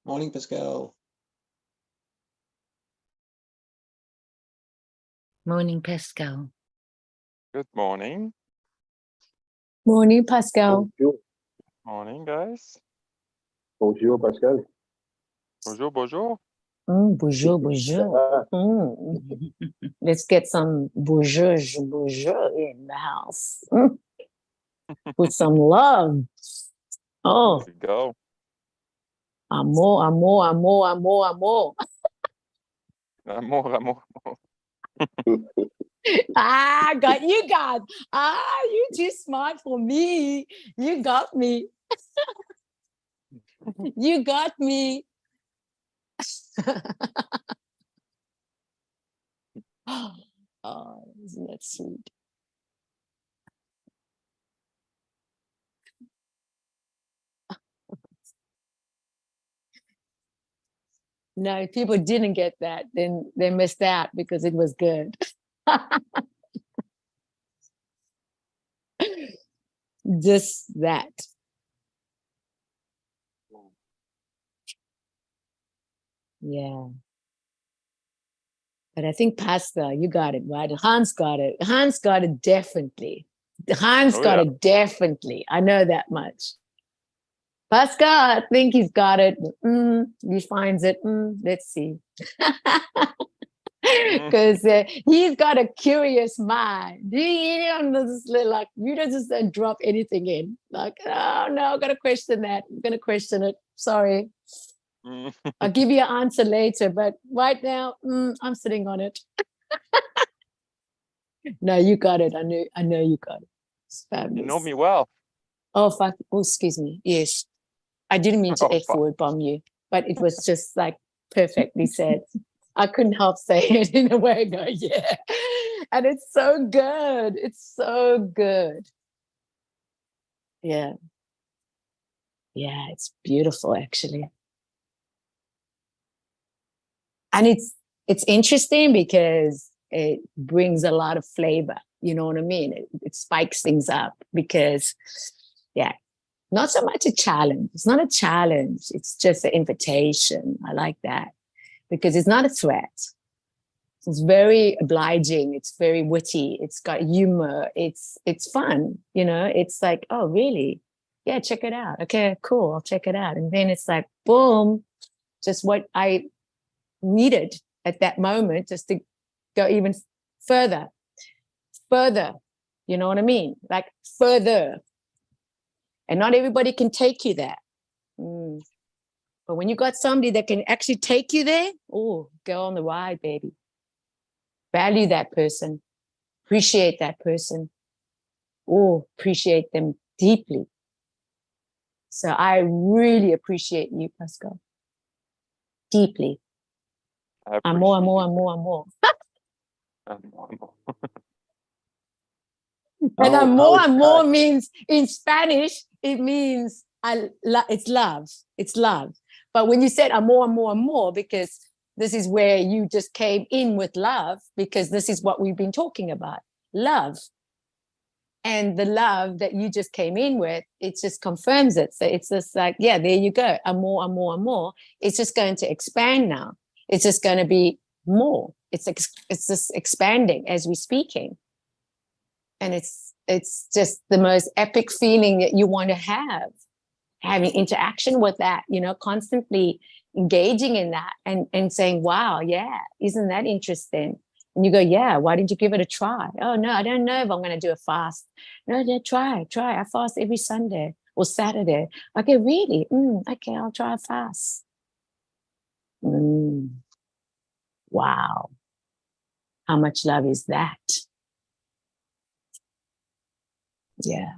Morning, Pascal. Morning, Pascal. Good morning. Morning, Pascal. Bonjour, Morning, guys. bonjour, Pascal. Bonjour, bonjour. Bonjour, bonjour. Let's get some bonjour in the house. With some love. Oh, Here we go. amor, amor, amor, amor, amor. Amor, amor, amor. Got you, God. You too smart for me. You got me. You got me. Oh, isn't that sweet? No, if people didn't get that, then they missed out because it was good. Just that. Yeah. But I think Pastor, you got it, right? Hans got it. Hans got it definitely. Hans Oh, got yeah. it definitely. I know that much. Pascal, I think he's got it. He finds it. Let's see. Because he's got a curious mind. You don't just like you don't just drop anything in. Like, oh no, I'm gonna question that. I'm gonna question it. Sorry. I'll give you an answer later, but right now, I'm sitting on it. No, you got it. I know you got it. It's fabulous. You know me well. Oh fuck. Oh, excuse me. Yes. I didn't mean to Oh, fuck. F-word bomb you, but it was just like perfectly said. I couldn't help saying it in a way. Go, yeah. And it's so good. It's so good. Yeah. Yeah, it's beautiful actually. And it's interesting because it brings a lot of flavor. You know what I mean? It spikes things up because, yeah, not so much a challenge. It's not a challenge. It's just an invitation. I like that because it's not a threat. It's very obliging. It's very witty. It's got humor. It's fun. You know, it's like, oh, really? Yeah, check it out. Okay, cool. I'll check it out. And then it's like, boom, just what I needed at that moment just to go even further. You know what I mean? Like further. And not everybody can take you there. But when you got somebody that can actually take you there, oh, go on the ride, baby. Value that person. Appreciate that person. Oh, appreciate them deeply. So I really appreciate you, Pascal. Deeply. Amor, amor, amor, amor. And amor means in Spanish, it means it's love. It's love. But when you said amor, because this is where you just came in with love, because this is what we've been talking about, love. And the love that you just came in with, it just confirms it. So it's just like, yeah, there you go. Amor. It's just going to expand now. It's just going to be more. It's just expanding as we're speaking. And it's just the most epic feeling that you want to have, having interaction with that, you know, constantly engaging in that and saying, wow, yeah, isn't that interesting? And you go, yeah, why didn't you give it a try? Oh, no, I don't know if I'm going to do a fast. No, try. I fast every Sunday or Saturday. Okay, really? Okay, I'll try a fast. Wow. How much love is that? Yeah.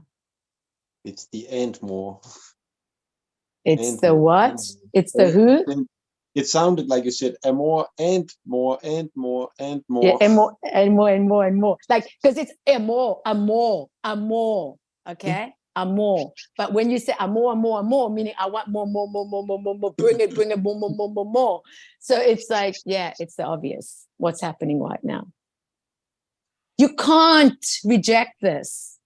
It's the and more. It's And the more, what? and more. It's the who? It sounded like you said more and more and more and more. Yeah, and more. Like, because it's amor. Okay? Amor. But when you say amor, meaning I want more, bring it, more. So it's like, yeah, it's the obvious what's happening right now. You can't reject this.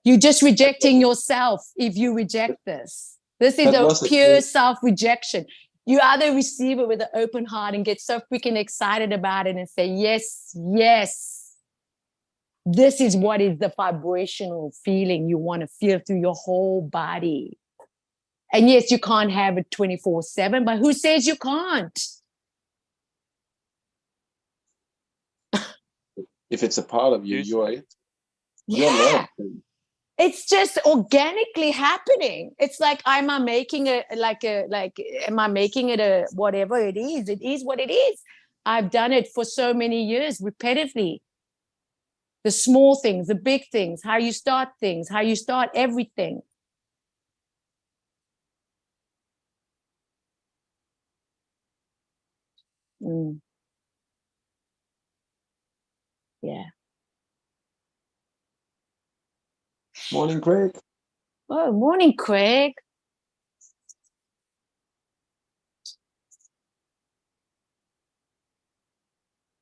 You're just rejecting yourself if you reject this. This is That a was a pure great- self-rejection. You either receive it with an open heart and get so freaking excited about it and say, yes, yes. This is what is the vibrational feeling you want to feel through your whole body. And yes, you can't have it 24/7, but who says you can't? If it's a part of you, Yes. you are it. You're Yeah. love. It's just organically happening. It's like, am I making it am I making it a whatever it is what it is. I've done it for so many years repetitively. The small things, the big things, how you start everything. Mm. Yeah. Morning, Craig. Oh, morning, Craig.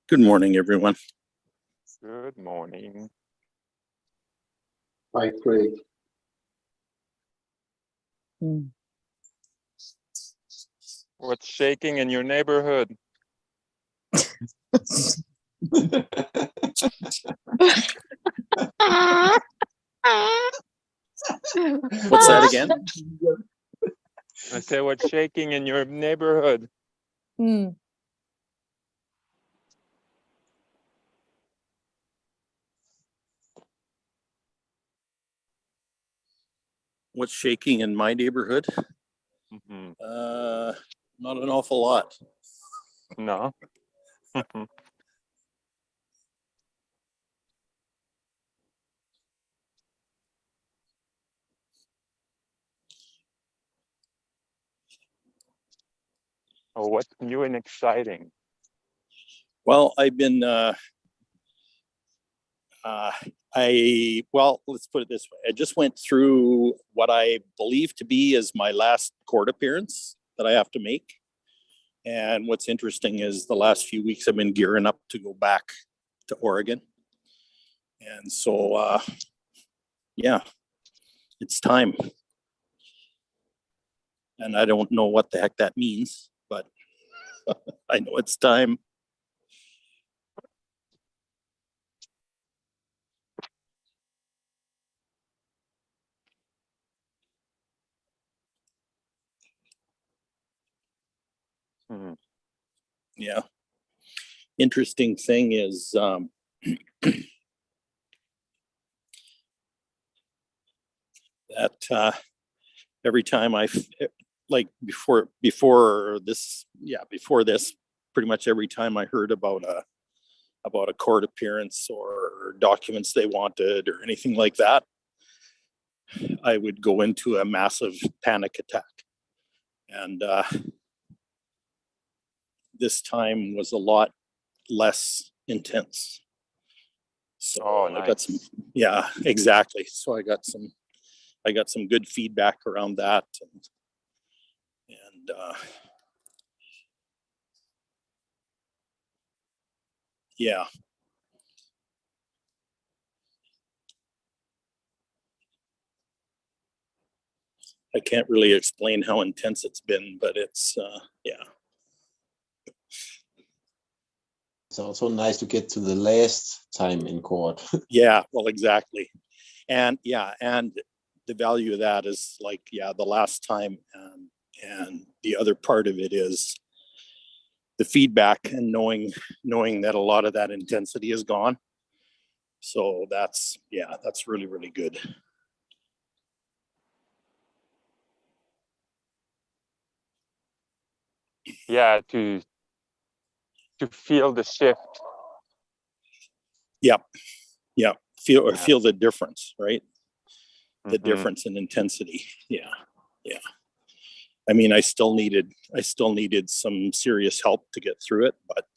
Good morning, everyone. Good morning. Hi, Craig. Mm. What's shaking in your neighborhood? What's that again? I say, what's shaking in your neighborhood? Mm. What's shaking in my neighborhood? Mhm. Not an awful lot. No. Oh, what's new and exciting? Well, I've been, let's put it this way. I just went through what I believe to be is my last court appearance that I have to make. And what's interesting is the last few weeks I've been gearing up to go back to Oregon. And so, yeah, it's time. And I don't know what the heck that means, but I know it's time. Mhm. Yeah. Interesting thing is, that every time like before this, pretty much every time I heard about a court appearance or documents they wanted or anything like that, I would go into a massive panic attack. And this time was a lot less intense. So Oh, I got some, nice. yeah, exactly. So I got some good feedback around that, and yeah. I can't really explain how intense it's been, but it's yeah. It's also nice to get to the last time in court. Yeah, well, exactly. And yeah, and the value of that is like, yeah, the last time, and the other part of it is the feedback and knowing that a lot of that intensity is gone. So that's really, really good. Yeah, to feel the shift. Yep. Yeah. Yeah. Feel the difference, right? The Mhm. difference in intensity. Yeah. Yeah. I mean, I still needed some serious help to get through it, but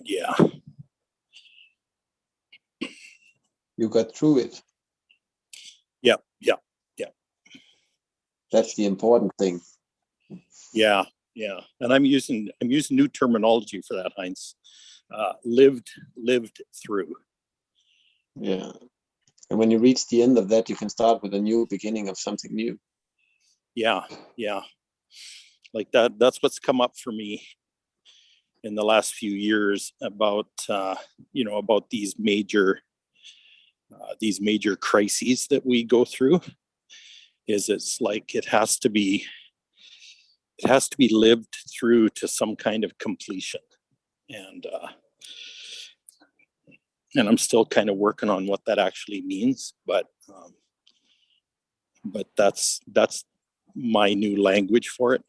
yeah. You got through it. Yep. That's the important thing. Yeah, yeah. And I'm using new terminology for that, Heinz. Lived through. Yeah. And when you reach the end of that, you can start with a new beginning of something new. Yeah, yeah. Like that's what's come up for me in the last few years about about these major crises that we go through. It's like it has to be lived through to some kind of completion, and I'm still kind of working on what that actually means, but that's my new language for it,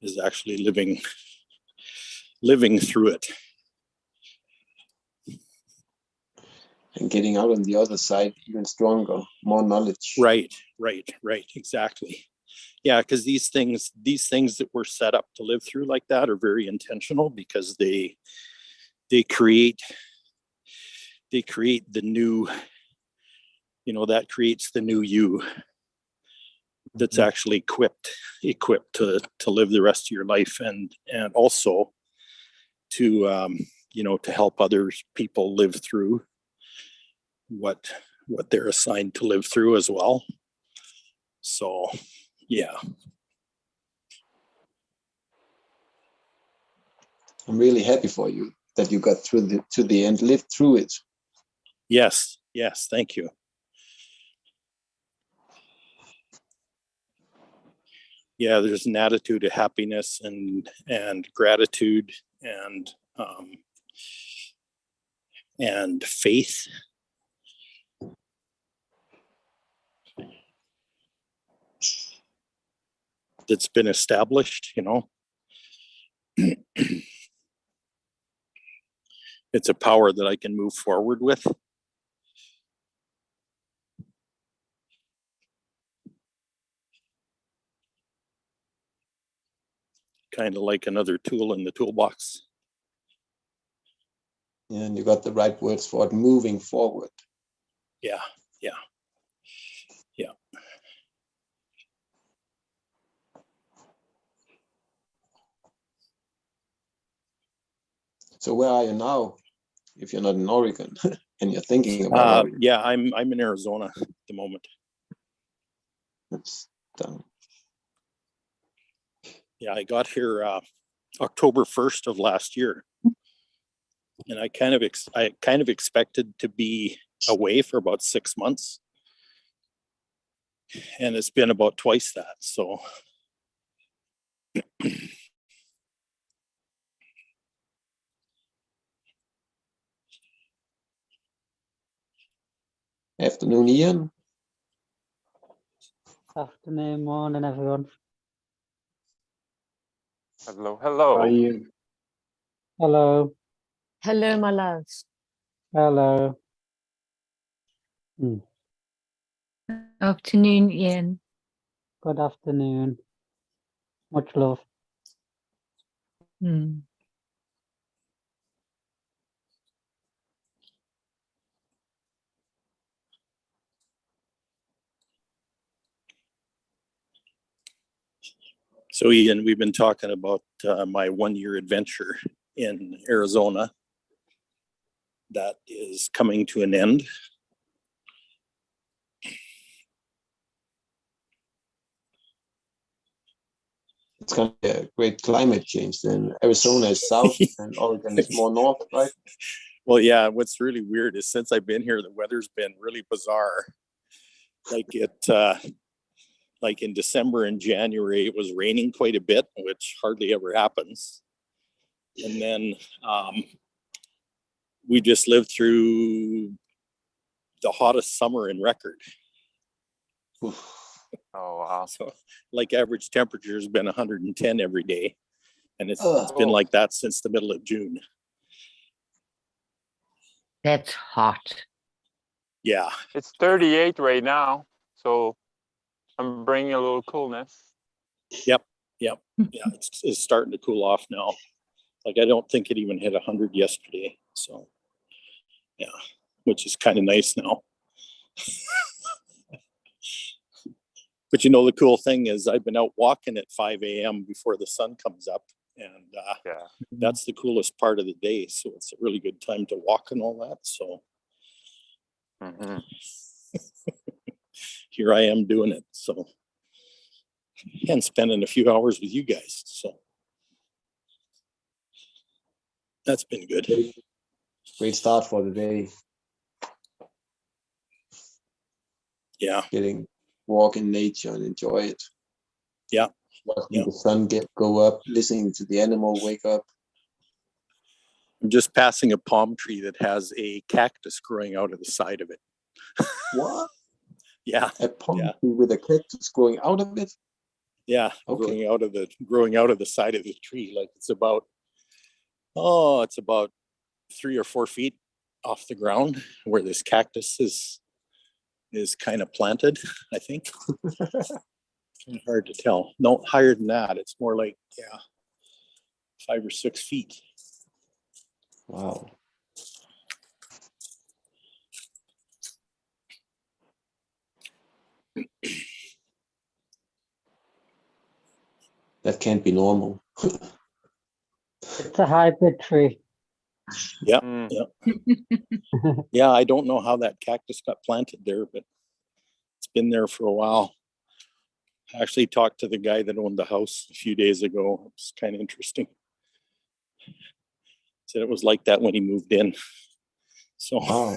is actually living through it. And getting out on the other side even stronger, more knowledge. Right, exactly. Yeah, because these things that were set up to live through like that are very intentional, because they create the new, that creates the new you that's actually equipped to live the rest of your life, and also to to help others people live through what they're assigned to live through as well. So yeah, I'm really happy for you that you got through to the end, lived through it. yes, thank you. Yeah, there's an attitude of happiness and gratitude and faith that's been established. It's a power that I can move forward with. Kind of like another tool in the toolbox. And you got the right words for it, moving forward. Yeah. So where are you now, if you're not in Oregon and you're thinking about Oregon? Yeah, I'm in Arizona at the moment. That's done. Yeah, I got here October 1st of last year, and I kind of expected to be away for about 6 months, and it's been about twice that. So Afternoon, Ian. Afternoon, morning, everyone. Hello, How hello. are you? Hello. Hello, my loves. Hello. Afternoon, Ian. Good afternoon. Much love. Mm. So Ian, we've been talking about my 1-year adventure in Arizona that is coming to an end. It's going to be a great climate change then. Arizona is south and Oregon is more north, right? Well, yeah, what's really weird is since I've been here, the weather's been really bizarre. Like in December and January, it was raining quite a bit, which hardly ever happens. And then we just lived through the hottest summer in record. Oof. Oh, wow. So like average temperature has been 110 every day. And it's Ugh. been like that since the middle of June. That's hot. Yeah. It's 38 right now, so I'm bringing a little coolness. Yep. Yeah, it's starting to cool off now. Like I don't think it even hit 100 yesterday. So yeah, which is kind of nice now. But you know, the cool thing is I've been out walking at 5 a.m. before the sun comes up. And Yeah. that's the coolest part of the day. So it's a really good time to walk and all that. So Mhm. here I am doing it. So, and spending a few hours with you guys. So that's been good. Great start for the day. Yeah. Getting walk in nature and enjoy it. Yeah. Watching Yeah. the sun go up, listening to the animal wake up. I'm just passing a palm tree that has a cactus growing out of the side of it. What? Yeah. A palm Yeah. tree with a cactus growing out of it? Yeah. Okay. Growing out of the side of the tree. Like it's about 3 or 4 feet off the ground where this cactus is kind of planted, I think. Kind of hard to tell. No, higher than that. It's more like, 5 or 6 feet. Wow. That can't be normal. It's a hybrid tree. Yeah. Mm. Yeah. Yeah. I don't know how that cactus got planted there, but it's been there for a while. I actually talked to the guy that owned the house a few days ago. It was kind of interesting. Said it was like that when he moved in. So Wow.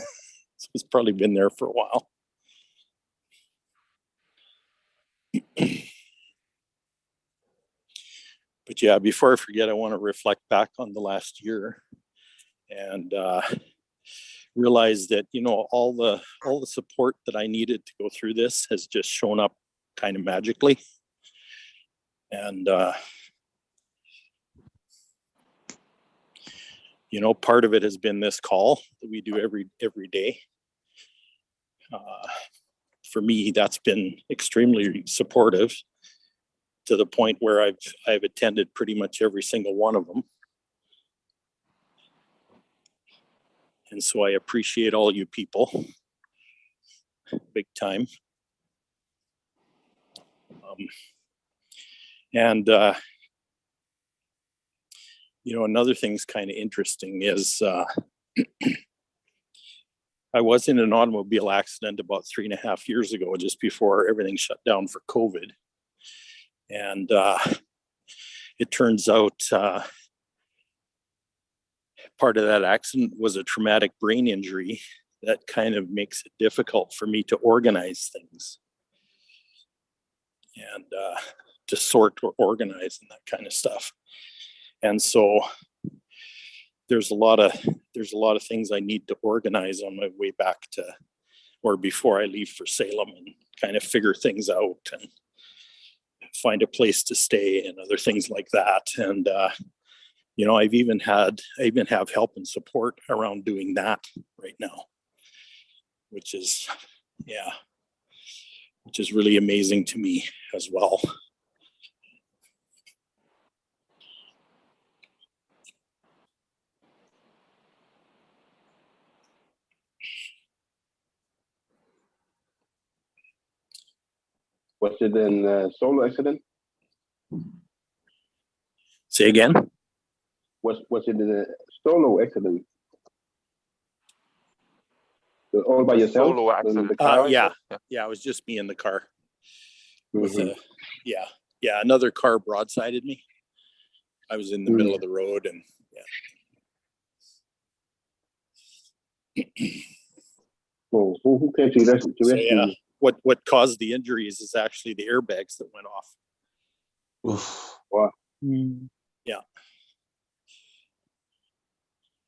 it's probably been there for a while. But yeah, before I forget, I want to reflect back on the last year and realize that, you know, all the support that I needed to go through this has just shown up kind of magically. And you know, part of it has been this call that we do every day. For me, that's been extremely supportive to the point where I've attended pretty much every single one of them. And so I appreciate all you people big time. And you know, another thing's kind of interesting is I was in an automobile accident about 3.5 years ago, just before everything shut down for COVID. And it turns out part of that accident was a traumatic brain injury that kind of makes it difficult for me to organize things and to sort or organize and that kind of stuff. And so there's a lot of things I need to organize on my way back to, or before I leave for Salem, and kind of figure things out and find a place to stay and other things like that. And you know, I even have help and support around doing that right now, which is really amazing to me as well. Was it a solo accident? Say again? Was it a solo accident? All by yourself? Solo accident. The car? Yeah, it was just me in the car. With Mhm. Another car broadsided me. I was in the middle of the road, and Oh, who came to rescue you? What caused the injuries is actually the airbags that went off. Oof. Wow. Mm. Yeah.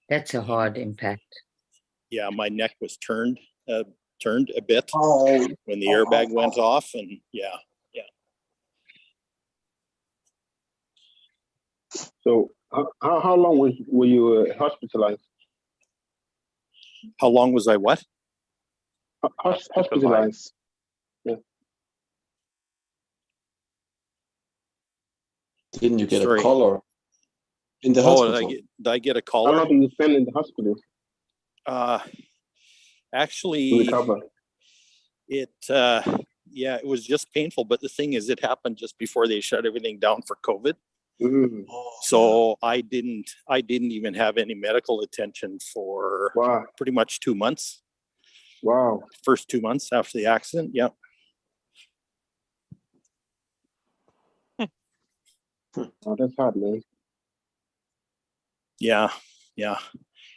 That's a hard impact. Yeah, my neck was turned a bit Oh. when the airbag went off, and yeah. So how long were you hospitalized? How long was I what? Hospitalized. Didn't you get Sorry. a collar in the Oh, hospital? did I get a How collar? long did you spend in the hospital to Actually, recover? it yeah, it was just painful. But the thing is, it happened just before they shut everything down for COVID. Mm. So I didn't even have any medical attention for Wow. pretty much 2 months. Wow. First 2 months after the accident. Yeah. Oh, that's hard, man. Yeah. Yeah.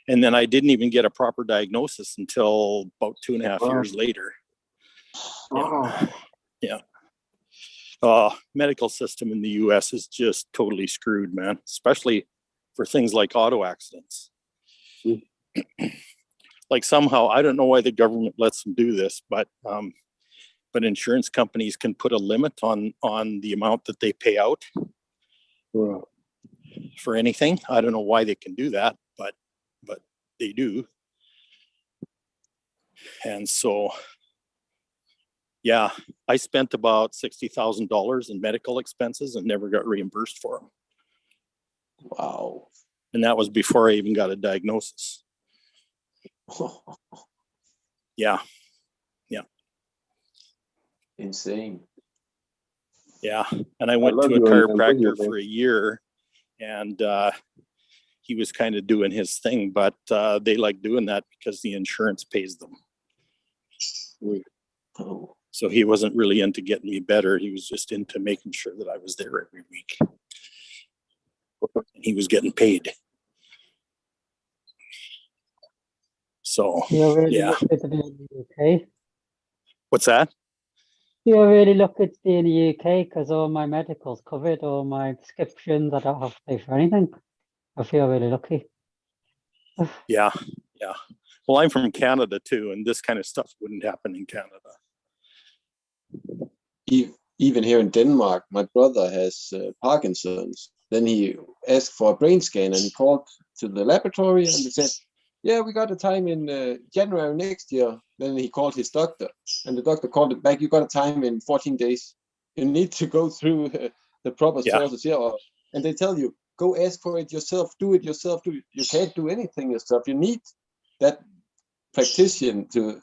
And then I didn't even get a proper diagnosis until about 2.5 Wow. years later. Wow. Yeah. Medical system in the US is just totally screwed, man, especially for things like auto accidents. Mm. Like somehow, I don't know why the government lets them do this, but insurance companies can put a limit on the amount that they pay out Wow. for anything. I don't know why they can do that, but they do. And so, yeah, I spent about $60,000 in medical expenses and never got reimbursed for them. Wow. And that was before I even got a diagnosis. Yeah. Insane. Yeah. And I went love to a you, I'm with you, chiropractor man. for a year, and he was kind of doing his thing, but they like doing that because the insurance pays them. Oh. So he wasn't really into getting me better. He was just into making sure that I was there every week. And he was getting paid. So, You're really yeah. lucky to be in the UK. What's that? You're really lucky to be in the UK because all my medical's covered, all my prescriptions, I don't have to pay for anything. I feel really lucky. Yeah. Well, I'm from Canada too, and this kind of stuff wouldn't happen in Canada. Even here in Denmark, my brother has Parkinson's. Then he asked for a brain scan, and he called to the laboratory, and they said, "Yeah, we got a time in January next year." Then he called his doctor, and the doctor called it back. "You got a time in 14 days. You need to go through the proper Yeah. sources here." And they tell you, "Go ask for it yourself. Do it yourself. You can't do anything yourself. You need that practitioner to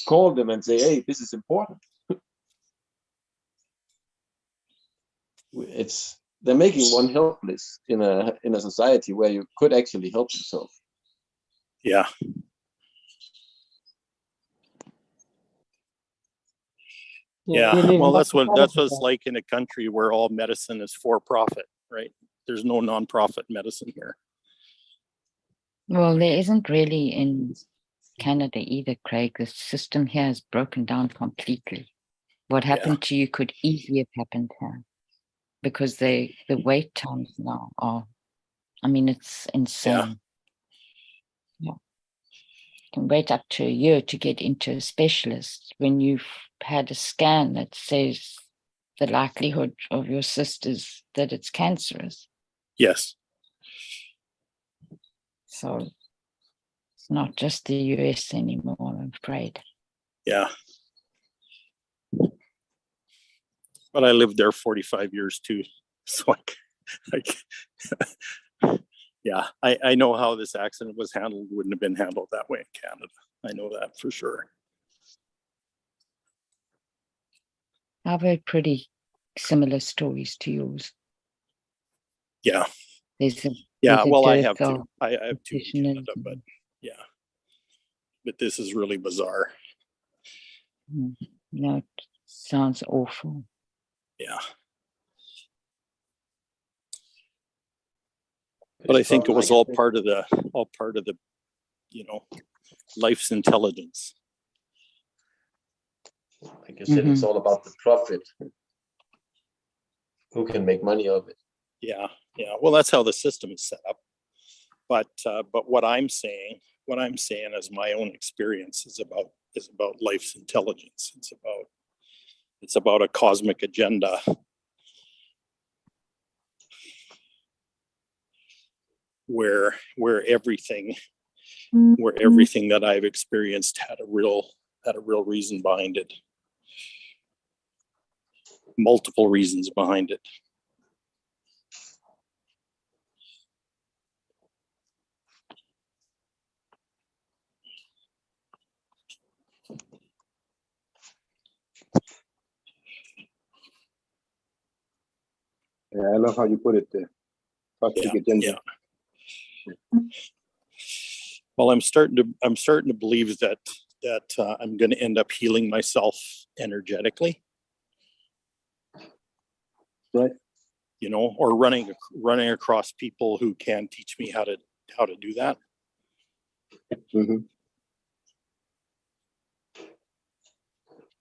call them and say, 'Hey, this is important.'" They're making one helpless in a society where you could actually help yourself. Yeah. Yeah. You need Well, more that's what support it's for like in a country where all medicine is for profit, right? There's no nonprofit medicine here. Well, there isn't really in Canada either, Craig. The system here has broken down completely. What happened to you could easily have happened here because the wait times now are, I mean, it's insane. Yeah. You can wait up to a year to get into a specialist when you've had a scan that says the likelihood of your cyst is that it's cancerous. Yes. So it's not just the US anymore, I'm afraid. Yeah. But I lived there 45 years too. So yeah, I know how this accident was handled. Wouldn't have been handled that way in Canada. I know that for sure. I've heard pretty similar stories to yours. Yeah. There's a Well, I dearth have two. of I have two in practitioners Canada, but and- yeah. But this is really bizarre. No, it sounds awful. Yeah. But I think it was all part of the, life's intelligence. Like you said, it's all about the profit. Who can make money of it? Yeah. Well, that's how the system is set up. But what I'm saying as my own experience is about life's intelligence. It's about a cosmic agenda. Where everything that I've experienced had a real reason behind it. Multiple reasons behind it. Yeah, I love how you put it there. Cosmic agenda. Well, I'm starting to believe that I'm going to end up healing myself energetically. Right. You know, or running across people who can teach me how to do that. Mm-hmm.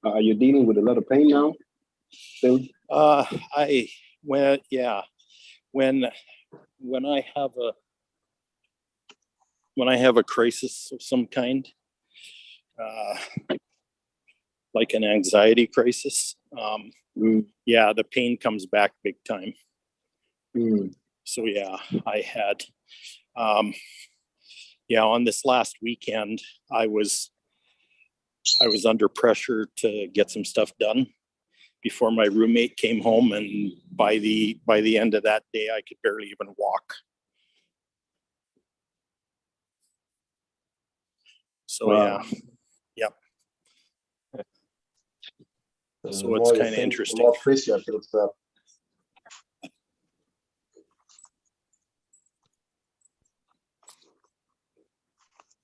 Are you dealing with a lot of pain now? Still? When I have a crisis of some kind, like an anxiety crisis, yeah, the pain comes back big time. So yeah, I had, on this last weekend, I was under pressure to get some stuff done before my roommate came home, and by the end of that day, I could barely even walk. So Wow. yeah. So The it's more you kind of think, interesting. the more pressure builds up.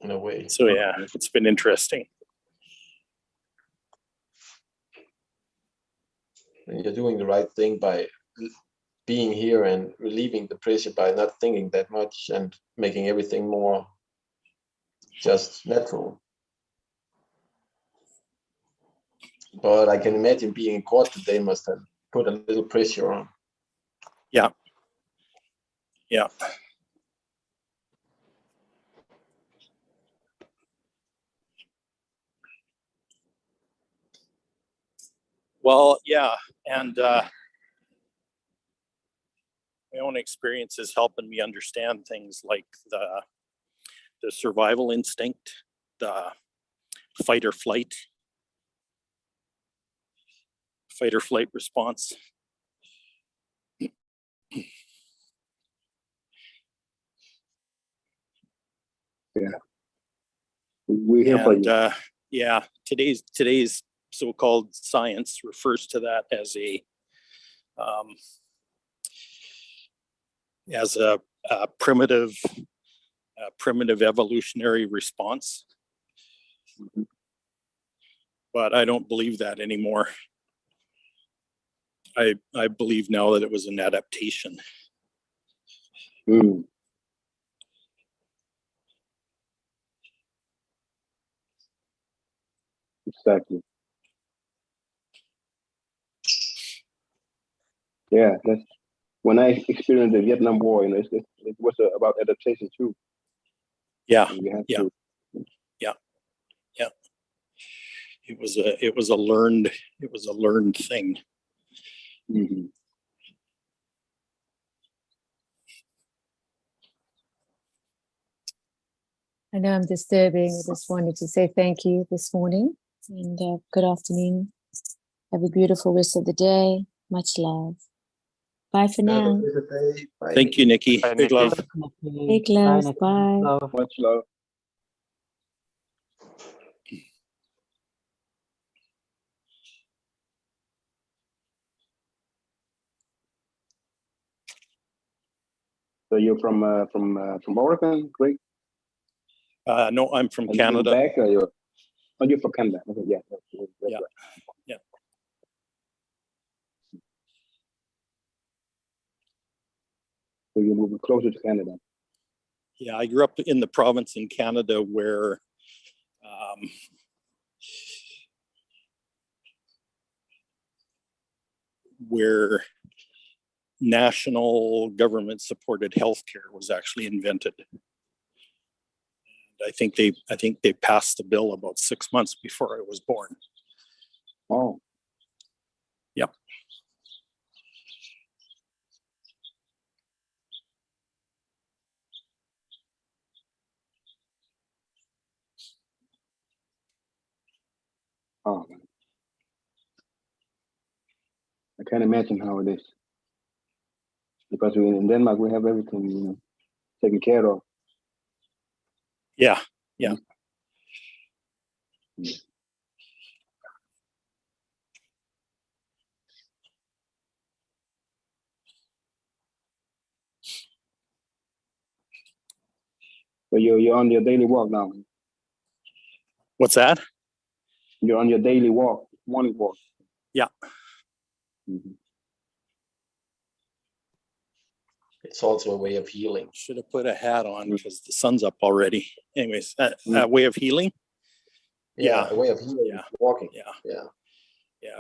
In a way. So yeah, it's been interesting. And you're doing the right thing by being here and relieving the pressure by not thinking that much and making everything more just natural. But I can imagine being in court today must have put a little pressure on. Yeah. Well, yeah, and my own experience is helping me understand things like the survival instinct, the fight or flight response. Yeah. We're here for you. Yeah, today's so-called science refers to that as a primitive evolutionary response. But I don't believe that anymore. I believe now that it was an adaptation. Exactly. Yeah, that's when I experienced the Vietnam War. You know, it was about adaptation too. Yeah, to. It was a learned thing. Mm-hmm. I know I'm disturbing. I just wanted to say thank you this morning and good afternoon. Have a beautiful rest of the day. Much love. Bye for now. Bye, Thank you, Nikki. Bye, Big Nikki. love. Big love. Bye. Much love. So you're from Oregon, great. No, I'm from Are you Canada. back, or you're from Canada? Okay, yeah. That's Yeah. right. Yeah. So you're moving closer to Canada. Yeah, I grew up in the province in Canada where national government supported healthcare was actually invented. And I think they passed the bill about 6 months before I was born. Oh. Yep. Oh. I can't imagine how it is. Because in Denmark we have everything taken care of. Yeah. So you're on your daily walk now. What's that? You're on your daily walk, morning walk. Yeah. Mhm. It's also a way of healing. Should have put a hat on because the sun's up already. Anyways, a Mm. way of healing. Yeah. A way of healing. Yeah. Walking. Yeah.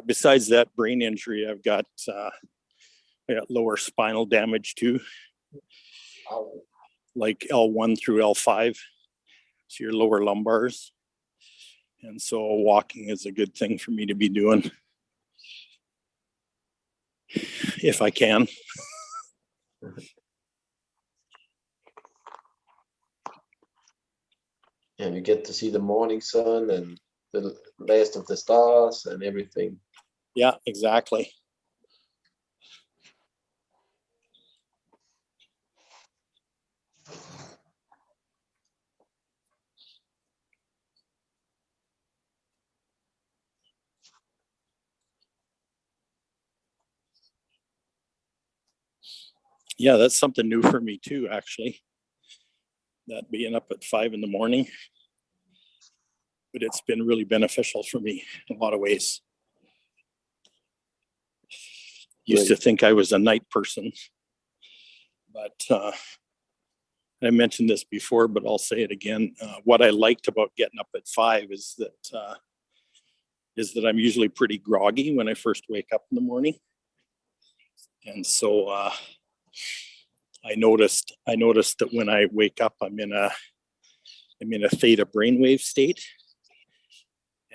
Besides that brain injury, I've got lower spinal damage too, Ow. like L1 through L5. So your lower lumbars. And so walking is a good thing for me to be doing if I can. And you get to see the morning sun and the last of the stars and everything. Yeah, exactly. Yeah, that's something new for me too, actually. That being up at 5 in the morning. But it's been really beneficial for me in a lot of ways. Used to think I was a night person, but I mentioned this before, but I'll say it again. What I liked about getting up at 5 is that I'm usually pretty groggy when I first wake up in the morning, and so I noticed that when I wake up, I'm in a theta brainwave state,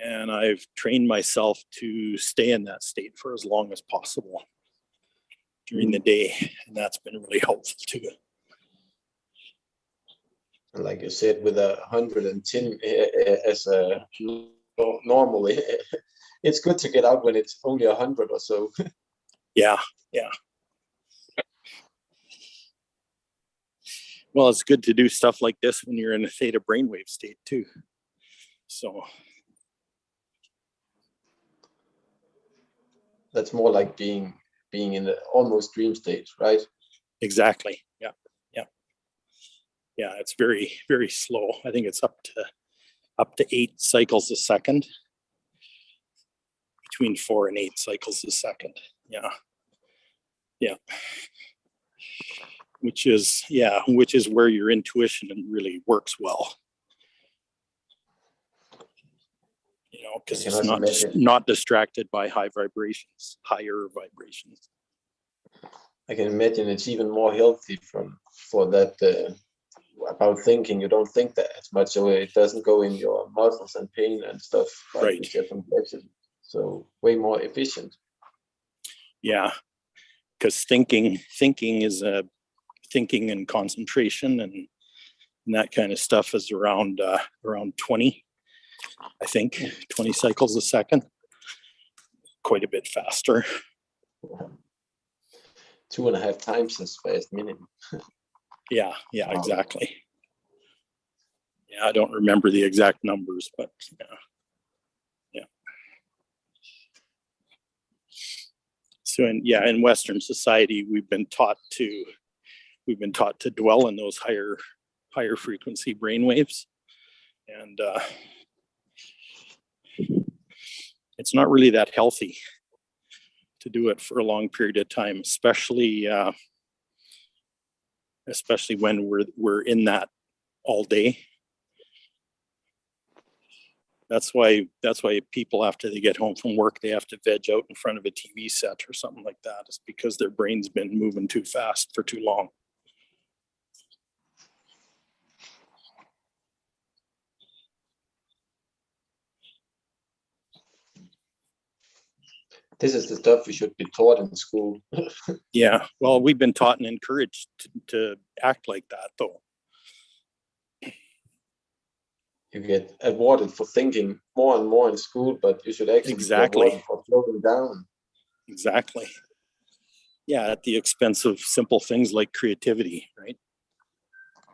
and I've trained myself to stay in that state for as long as possible during the day, and that's been really helpful too. And like you said, with 110 as a normal, it's good to get out when it's only 100 or so. Yeah. Well, it's good to do stuff like this when you're in a theta brainwave state too. So That's more like being in the almost dream state, right? exactly. Yeah, it's very, very slow. I think it's up to 8 cycles a second, between 4 and 8 cycles a second. Yeah. Which is where your intuition really works well. Because it's not distracted by higher vibrations. I can imagine it's even more healthy for that. About thinking, you don't think that as much, so it doesn't go in your muscles and pain and stuff like Right. you said from Brexit. So way more efficient. Yeah, because thinking is thinking and concentration and that kind of stuff is around 20, I think, 20 cycles a second. Quite a bit faster. 2.5 times as fast minimum. Yeah, exactly. Yeah, I don't remember the exact numbers, but yeah. So in Western society, we've been taught to dwell in those higher frequency brainwaves, and it's not really that healthy to do it for a long period of time, especially when we're in that all day. That's why people, after they get home from work, they have to veg out in front of a TV set or something like that. It's because their brain's been moving too fast for too long. This is the stuff we should be taught in school. Yeah, well, we've been taught and encouraged to act like that, though. You get awarded for thinking more and more in school, but you should actually be awarded for slowing down. Exactly. Yeah, at the expense of simple things like creativity, right?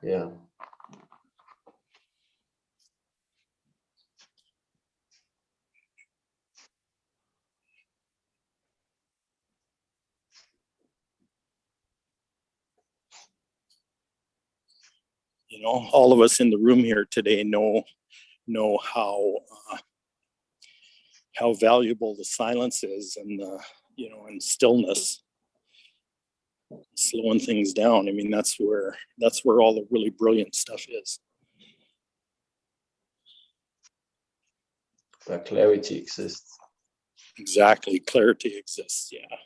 Yeah. You know, all of us in the room here today know how valuable the silence is, and you know, and stillness, slowing things down. I mean, that's where all the really brilliant stuff is. Where clarity exists. Exactly, clarity exists. Yeah.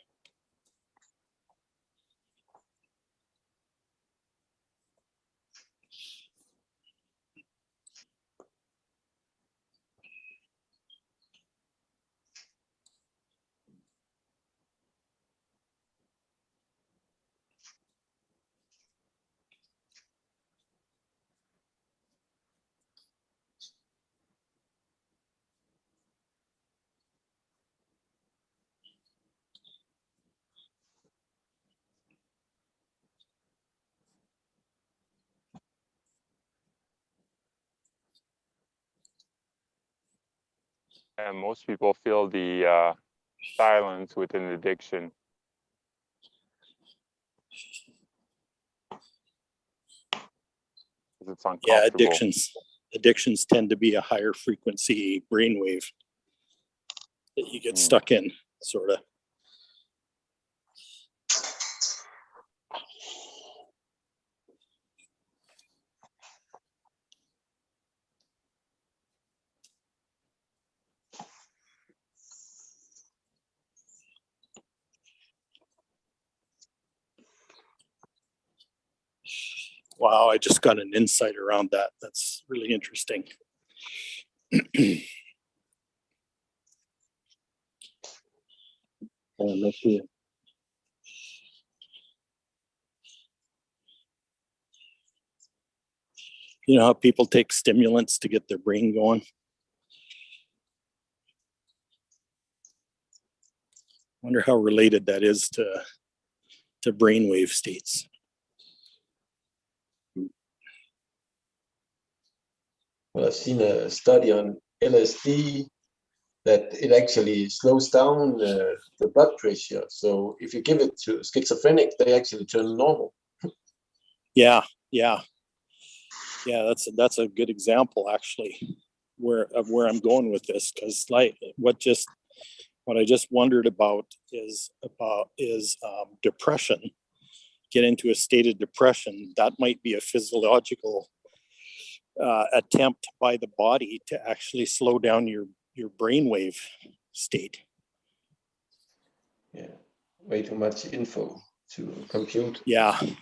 And most people feel the silence within addiction. It's uncomfortable. Yeah, addictions tend to be a higher frequency brainwave that you get stuck in, sort of. Wow, I just got an insight around that. That's really interesting. Let's see. You know how people take stimulants to get their brain going? Wonder how related that is to brainwave states. Well, I've seen a study on LSD that it actually slows down the blood pressure. So if you give it to schizophrenic, they actually turn normal. Yeah. That's a good example, actually, where I'm going with this, because like what I just wondered about is depression. Get into a state of depression, that might be a physiological attempt by the body to actually slow down your brainwave state. Yeah, way too much info to compute. Yeah. And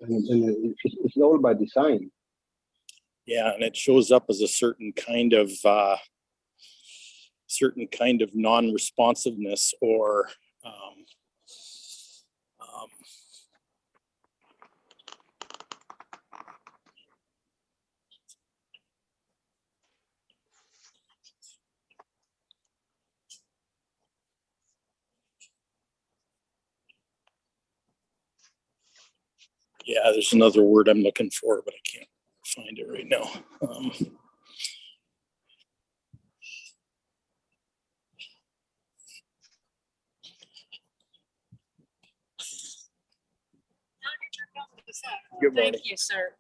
it's all by design. Yeah, and it shows up as a certain kind of non-responsiveness or yeah, there's another word I'm looking for, but I can't find it right now. Good morning. Thank you, sir.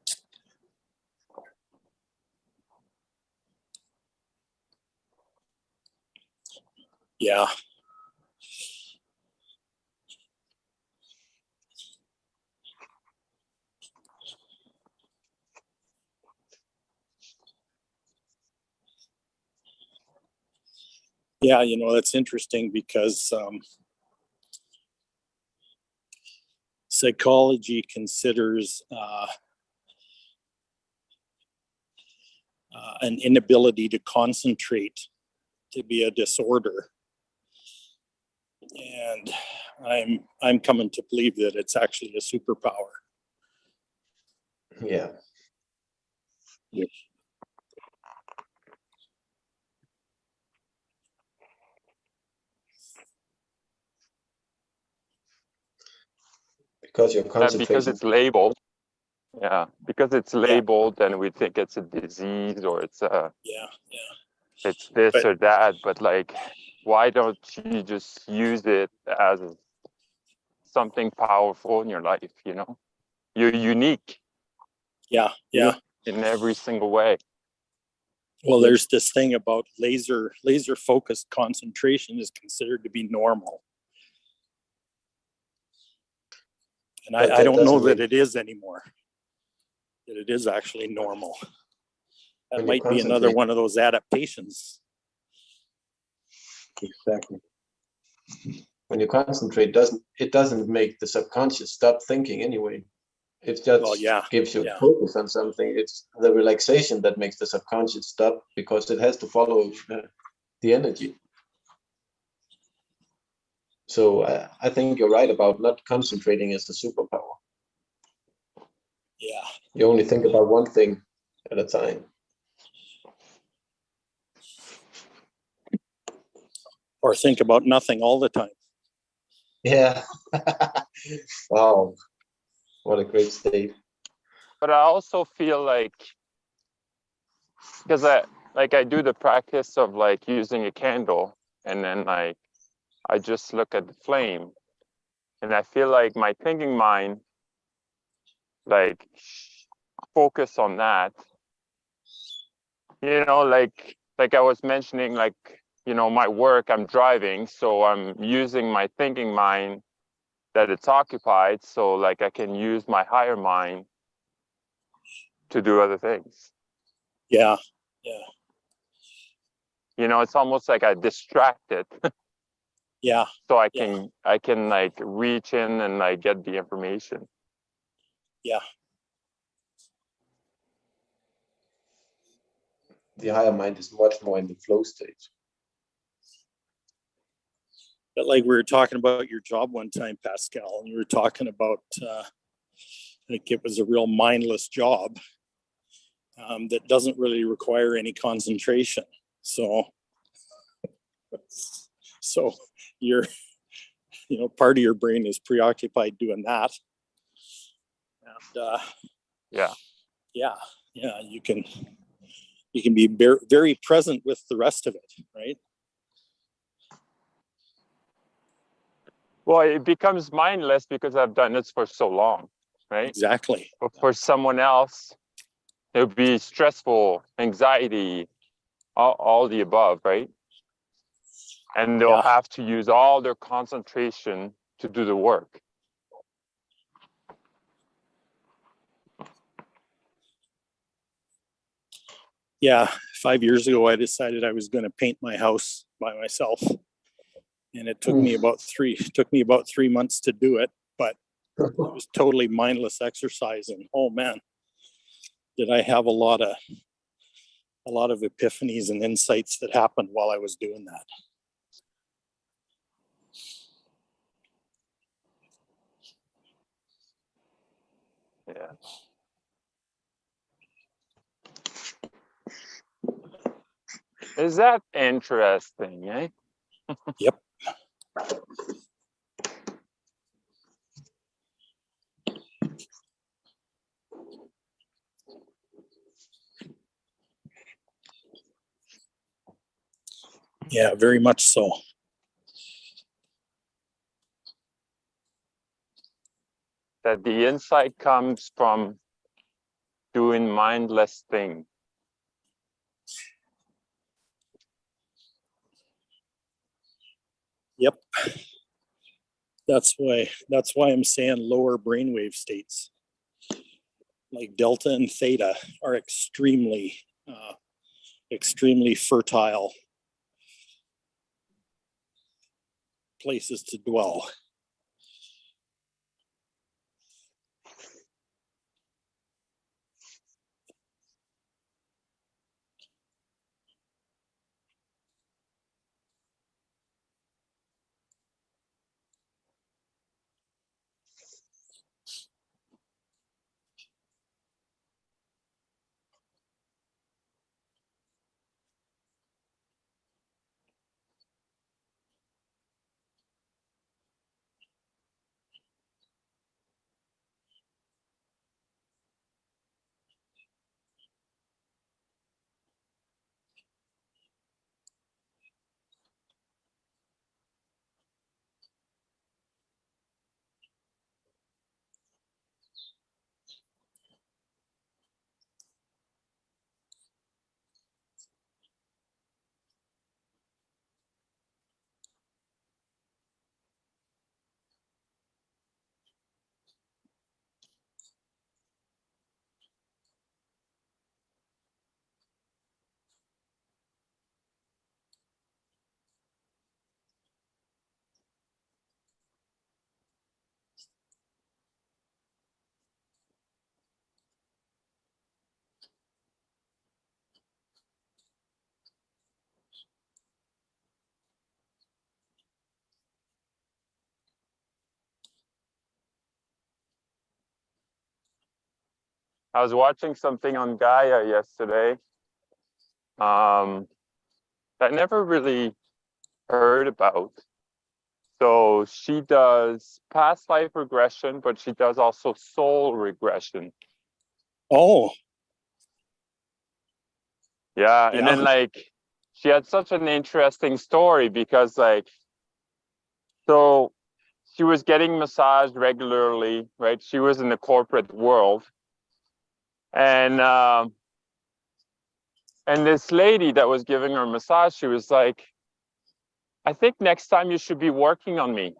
Yeah. Yeah, you know, that's interesting because psychology considers an inability to concentrate to be a disorder. And I'm coming to believe that it's actually a superpower. Yeah. Yes. Because you're concentrating. Because it's labeled. Yeah, because it's labeled, and we think it's a disease or it's a it's this or that. But like, why don't you just use it as something powerful in your life, you know? You're unique Yeah. Yeah. in every single way. Well, there's this thing about laser focused concentration is considered to be normal. And But I that don't know doesn't that make- it is anymore. That it is actually normal. That When you might be another concentrate- one of those adaptations. Exactly. When you concentrate, it doesn't make the subconscious stop thinking anyway. It just Well, yeah, gives you yeah. focus on something. It's the relaxation that makes the subconscious stop because it has to follow the energy. So I think you're right about not concentrating as a superpower. Yeah. You only think about one thing at a time. Or think about nothing all the time. Yeah. Wow. What a great state. But I also feel like, because I do the practice of like using a candle, and then like I just look at the flame, and I feel like my thinking mind like focus on that, you know, like I was mentioning, like, you know, my work, I'm driving, so I'm using my thinking mind that it's occupied, so like I can use my higher mind to do other things. Yeah. Yeah. You know, it's almost like I distract it Yeah. so I Yeah. can like reach in and like get the information. Yeah. The higher mind is much more in the flow state. But like we were talking about your job one time, Pascal, and you were talking about like it was a real mindless job that doesn't really require any concentration. So you're, you know, part of your brain is preoccupied doing that. And Yeah. You can be very present with the rest of it, right? Well, it becomes mindless because I've done this for so long, right? Exactly. But for someone else, it would be stressful, anxiety, all the above, right? And they'll have to use all their concentration to do the work. Yeah, 5 years ago, I decided I was going to paint my house by myself, and it took me about 3 months to do it. But it was totally mindless exercise, and oh man, did I have a lot of epiphanies and insights that happened while I was doing that. Yeah. Is that interesting, eh? Yep. Yeah, very much so. That the insight comes from doing mindless things. Yep. That's why I'm saying lower brainwave states like delta and theta are extremely fertile places to dwell. I was watching something on Gaia yesterday. That I never really heard about. So she does past life regression, but she does also soul regression. Oh, Yeah, and Yeah. then like she had such an interesting story because like, so she was getting massaged regularly, right? She was in the corporate world, and this lady that was giving her a massage, she was like, I think next time you should be working on me.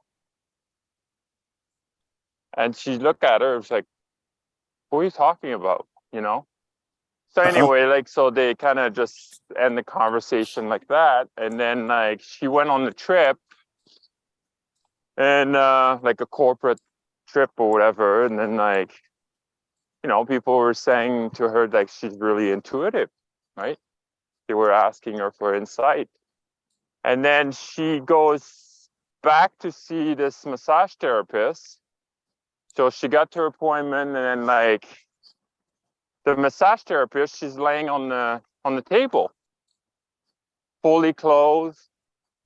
And she looked at her, was like, what are you talking about? You know? So anyway, like, so they kind of just end the conversation like that. And then like she went on the trip, and like a corporate trip or whatever. And then like, you know, people were saying to her like she's really intuitive, right? They were asking her for insight. And then she goes back to see this massage therapist. So she got to her appointment, and then like the massage therapist, she's laying on the table, fully clothed,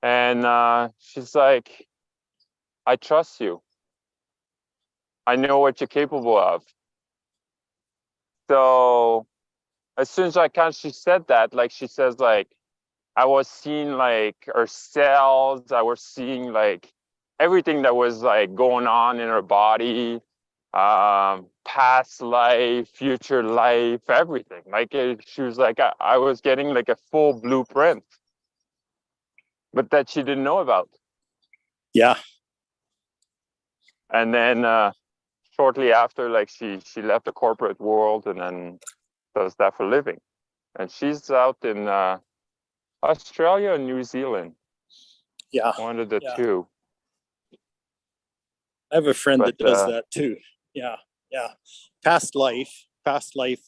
and she's like, I trust you. I know what you're capable of. So as soon as she said that, like she says, like, I was seeing like her cells, I was seeing like everything that was like going on in her body, past life, future life, everything. Like she was like, I was getting like a full blueprint, but that she didn't know about. yeah. And then shortly after, like she left the corporate world and then does that for a living. And she's out in Australia and New Zealand, Yeah. one of the Yeah. two. I have a friend But, that does that too. Yeah. Yeah. Past life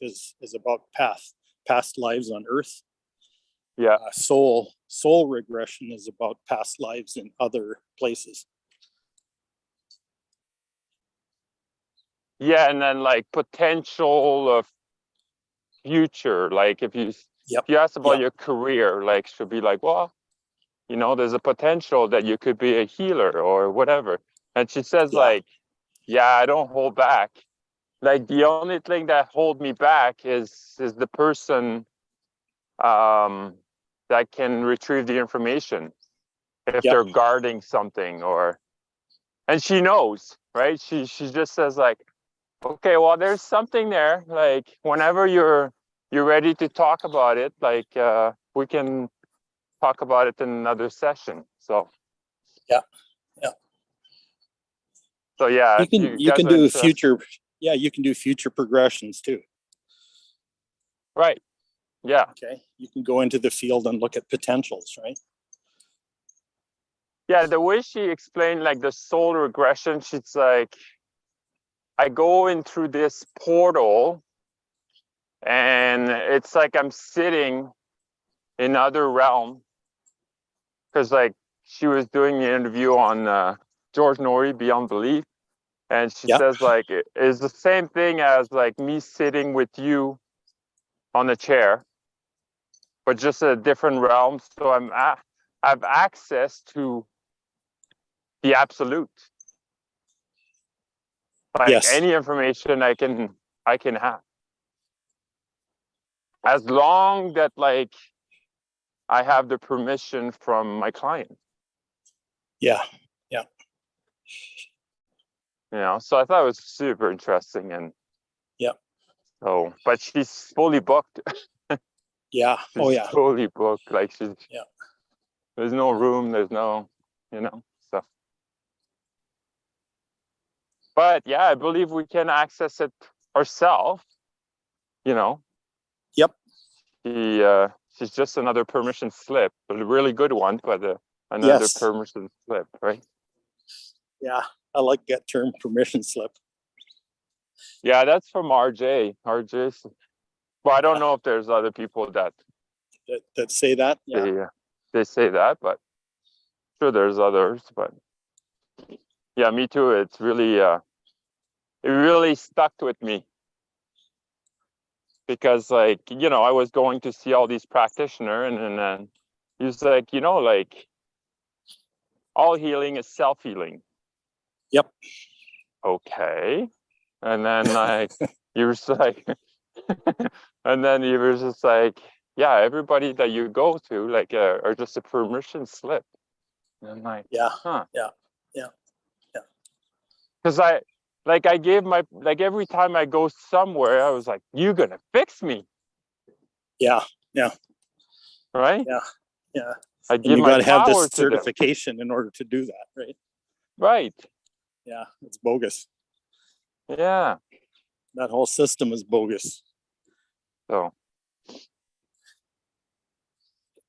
is about past lives on Earth. Yeah. Soul regression is about past lives in other places. Yeah, and then like potential of future, like if you ask about your career, like should be like, well, you know, there's a potential that you could be a healer or whatever. And she says like, yeah, I don't hold back. Like the only thing that hold me back is the person that can retrieve the information if they're guarding something, or, and she knows, right? She just says like, okay, well, there's something there. Like whenever you're ready to talk about it, like we can talk about it in another session. So yeah. So yeah, you can do future. Yeah, you can do future progressions too. Right. Yeah. Okay. You can go into the field and look at potentials, right? Yeah, the way she explained like the soul regression, she's like, I go in through this portal and it's like I'm sitting in other realm, because like she was doing the interview on George Noory, Beyond Belief, and she says like it's the same thing as like me sitting with you on a chair, but just a different realm. So I have access to the absolute. Like any information I can have, as long that like I have the permission from my client. Yeah. You know, so I thought it was super interesting. And so, but she's fully booked. Yeah. She's fully booked. Like she's there's no room, there's no, you know, stuff. But yeah, I believe we can access it ourselves, you know. She's just another permission slip, a really good one, but another permission slip, right? Yeah, I like that term, permission slip. Yeah, that's from RJ. RJ. Well, I don't know if there's other people that say that. They say that, but sure there's others. But yeah, me too. It's really it really stuck with me. because like, you know, I was going to see all these practitioners, and then he was like, you know, like all healing is self-healing. Yep. Okay. And then like he was like and then he was just like, yeah, everybody that you go to like are just a permission slip. And I'm like, Yeah. huh. Yeah. Because I gave my, like every time I go somewhere, I was like, you gonna fix me, Yeah. right? Yeah. I And give you my got to have power this to them. certification in order to do that, right? Right. Yeah, it's bogus. Yeah. That whole system is bogus. So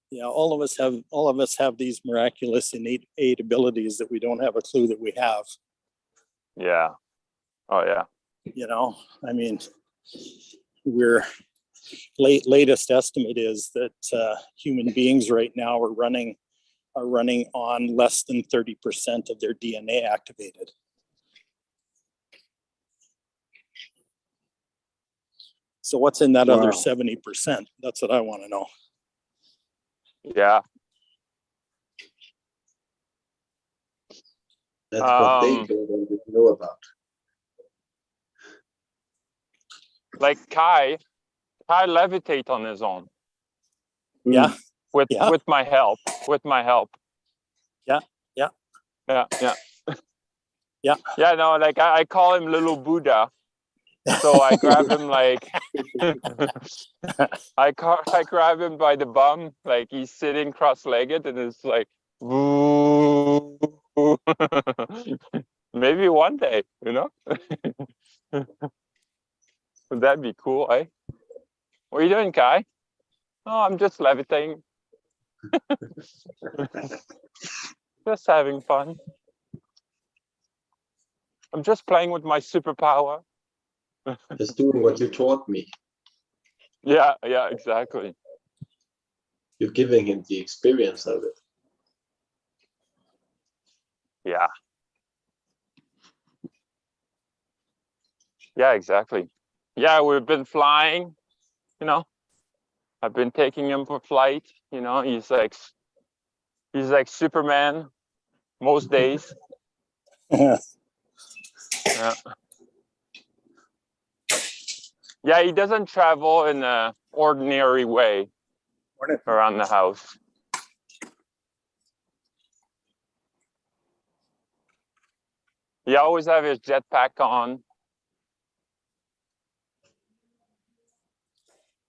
Yeah, all of us have these miraculous innate abilities that we don't have a clue that we have. yeah. Oh yeah. You know, I mean, we're latest estimate is that human beings right now are running on less than 30% of their DNA activated. So what's in that other 70%? That's what I want to know. Yeah. That's what they don't know about. Like Kai levitate on his own. Yeah. With my help. Yeah. Yeah, no, like I call him little Buddha. So I grab him like I grab him by the bum, like he's sitting cross-legged, and it's like woo. Maybe one day, you know. Would that be cool, eh? What are you doing, Kai? Oh, I'm just levitating. Just having fun. I'm just playing with my superpower. Just doing what you taught me. Yeah, exactly. You're giving him the experience of it. Yeah. Yeah, exactly. Yeah, we've been flying, you know. I've been taking him for flight, you know. He's like Superman most days. Yeah. Yeah, he doesn't travel in an ordinary way around the house. He always have his jetpack on.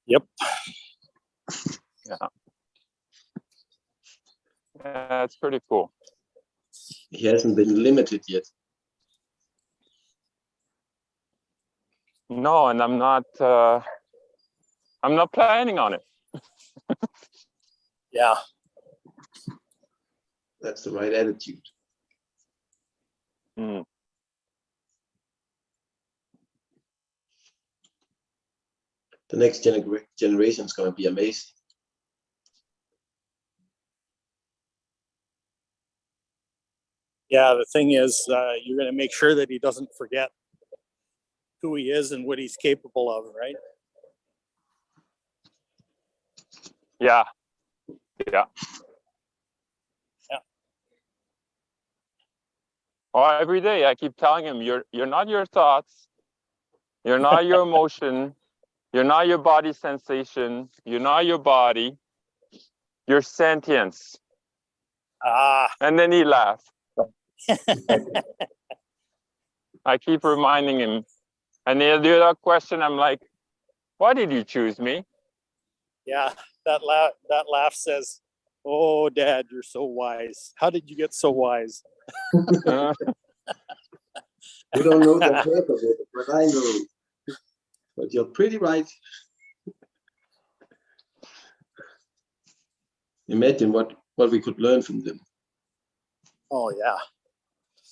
Yep. Yeah. Yeah, it's pretty cool. He hasn't been limited yet. No, and I'm not planning on it. Yeah. That's the right attitude. Mm. The next generation is going to be amazing. Yeah, the thing is, you're going to make sure that he doesn't forget who he is and what he's capable of, right? Yeah. Oh, every day I keep telling him, you're not your thoughts, you're not your emotion, you're not your body sensation, you're not your body, you're sentience. And then he laughs. I keep reminding him. And the other question, I'm like, why did you choose me? Yeah, that laugh says, "Oh, Dad, you're so wise. How did you get so wise?" You don't know the purpose of it, but I know. But you're pretty right. Imagine what we could learn from them. Oh yeah.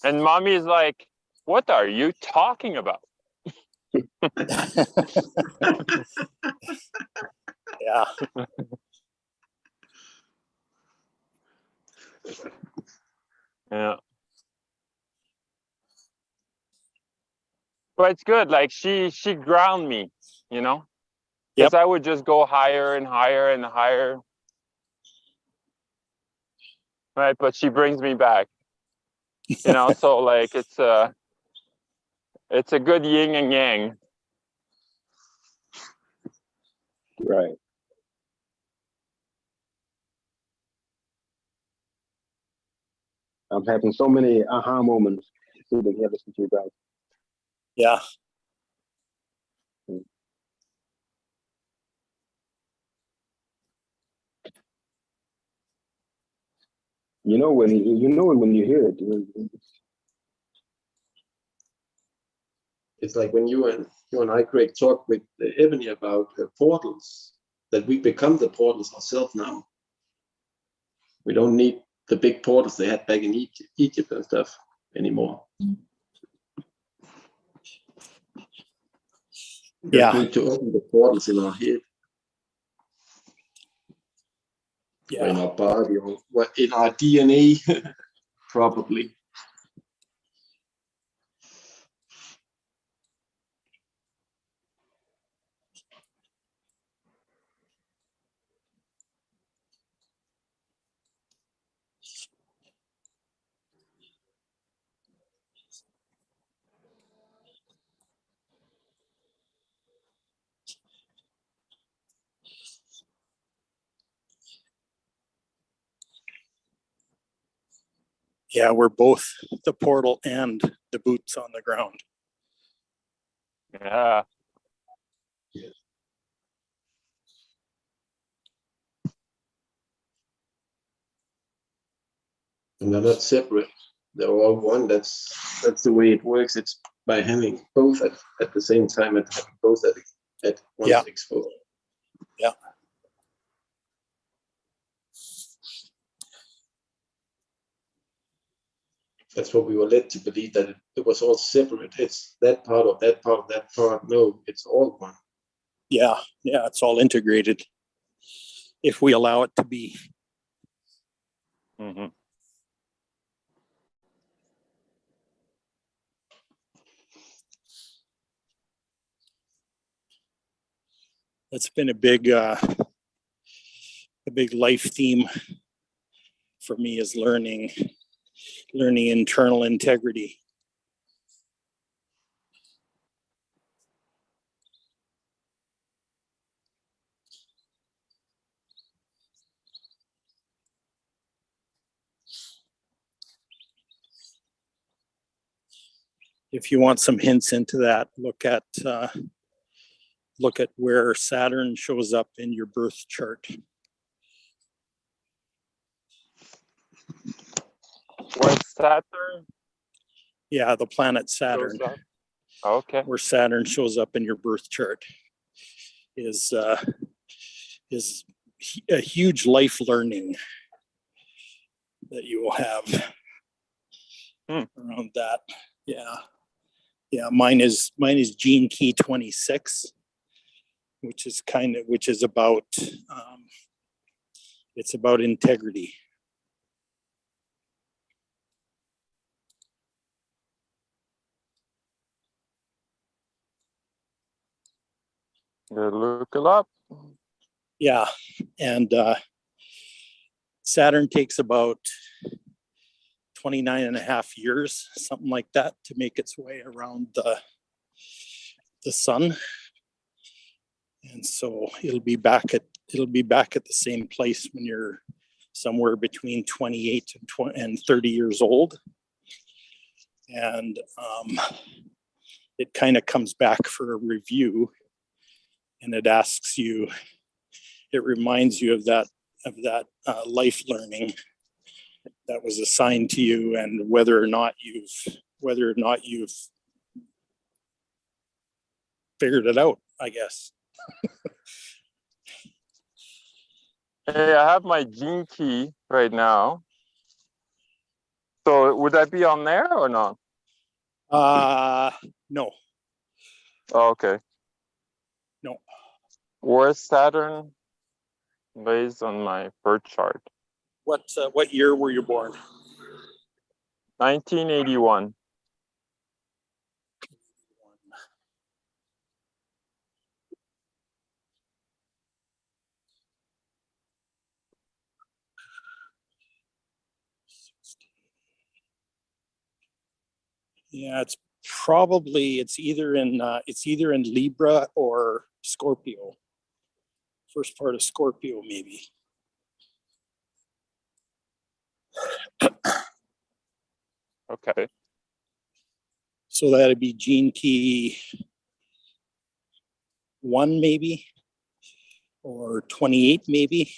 And Mommy's like, what are you talking about? Yeah. Yeah. But it's good. Like she ground me, you know. Because I would just go higher and higher and higher. Right, but she brings me back. You know, so like it's a good yin and yang. Right. I'm having so many aha moments sitting here listening to you guys. Yeah. You know when you hear it. It's like when you and I, Craig, talk with Ebony about portals, that we become the portals ourselves now. We don't need the big portals they had back in Egypt and stuff anymore. We Yeah. need to open the portals in our head, or in Yeah. our body, or in our DNA, probably. Yeah, we're both the portal and the boots on the ground. Yeah. And they're not separate. They're all one. That's the way it works. It's by having both at the same time, and having both at once exposed. Yeah. That's what we were led to believe, that it was all separate. It's that part of that part of that part. No, it's all one. Yeah. Yeah. It's all integrated if we allow it to be. Mm-hmm. That's been a big life theme for me, is learning internal integrity. If you want some hints into that, look at where Saturn shows up in your birth chart. Where's Saturn? Yeah, the planet Saturn. Shows up? Okay. Where Saturn shows up in your birth chart is a huge life learning that you will have around that. Yeah. Mine is gene key 26, which is about it's about integrity. Look it up. Yeah, and Saturn takes about 29 and a half years, something like that, to make its way around the sun. And so it'll be back at the same place when you're somewhere between 28 and 30 years old. And it kind of comes back for a review, and it reminds you of that life learning that was assigned to you, and whether or not you've figured it out, I guess. Hey, I have my gene key right now. So would that be on there or not? No. Oh, okay. No. Where's Saturn based on my birth chart? What year were you born? 1981. Yeah, it's either in Libra or Scorpio. First part of Scorpio, maybe. Okay. So that'd be gene key 1 maybe, or 28 maybe.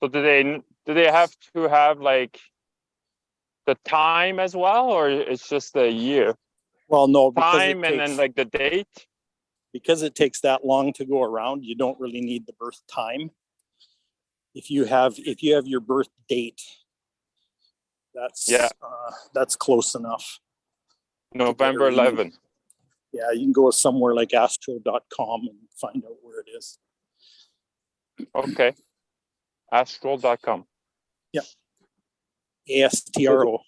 So do they have to have like the time as well, or it's just the year? Well, no, because Time and then like the date? because it takes that long to go around, you don't really need the birth time. If you have your birth date, that's close enough. November 11. Yeah, you can go somewhere like astro.com and find out where it is. Okay. Astral.com. Yeah. ASTRO.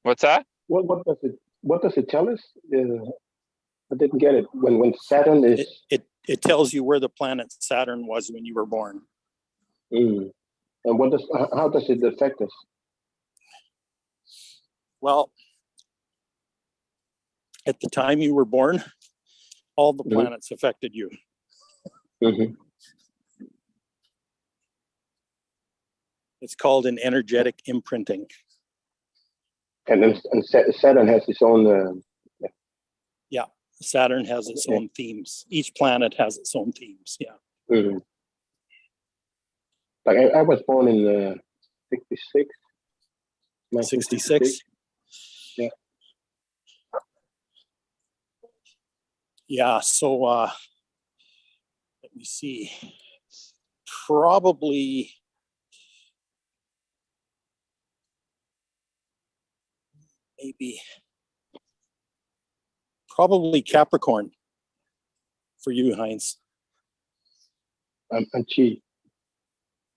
What's that? What does it tell us? I didn't get it. When Saturn is It tells you where the planet Saturn was when you were born. and how does it affect us? Well, at the time you were born, all the planets affected you. Mm-hmm. It's called an energetic imprinting. And Saturn has its own. Yeah, Saturn has its own themes. Each planet has its own themes. Yeah. Mm-hmm. Like I was born in 66. 66. Yeah. Yeah. So let me see. Probably. Probably Capricorn for you, Heinz. And Chi.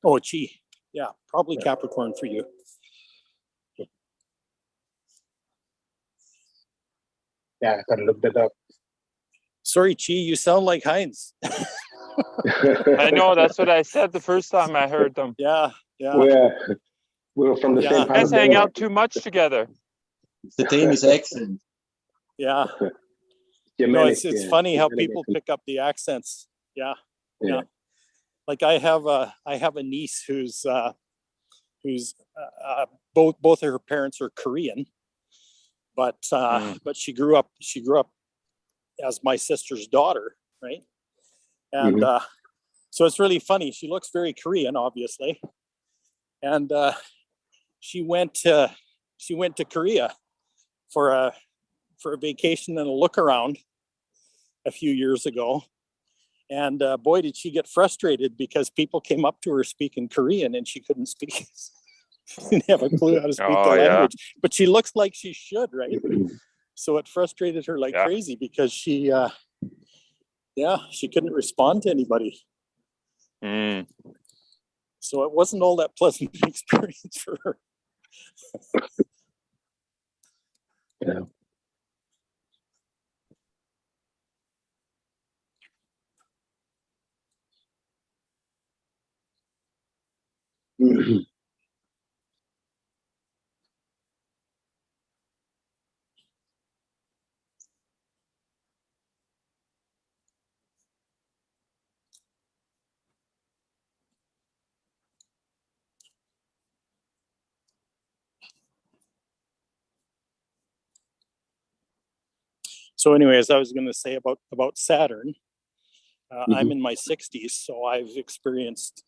Oh, Chi. Yeah, probably Capricorn for you. Yeah, I gotta look that up. Sorry, Chi, you sound like Heinz. I know, that's what I said the first time I heard them. Yeah. We were from the same You part guys of hang Denmark. out too much together. The Danish accent. Yeah. No, it's funny how people pick up the accents. Yeah. Like I have a niece who's both of her parents are Korean, but she grew up as my sister's daughter, right? And so it's really funny. She looks very Korean, obviously, and she went to Korea for a vacation and a look around a few years ago. And boy, did she get frustrated because people came up to her speaking Korean and she couldn't speak. She didn't have a clue how to speak the language. Yeah. But she looks like she should, right? So it frustrated her like crazy because she couldn't respond to anybody. So it wasn't all that pleasant experience for her. Yeah. So anyways, I was going to say about Saturn. I'm in my 60s, so I've experienced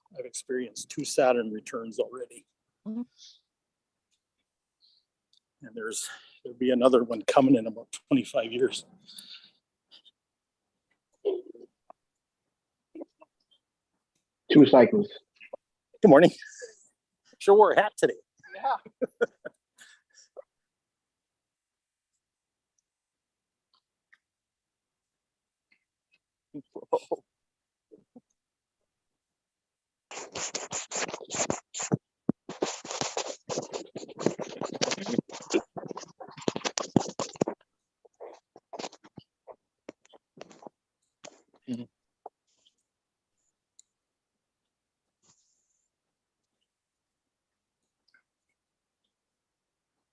2 Saturn returns already. And there'll be another one coming in about 25 years. Two cycles. Good morning. Sure wore a hat today. Yeah.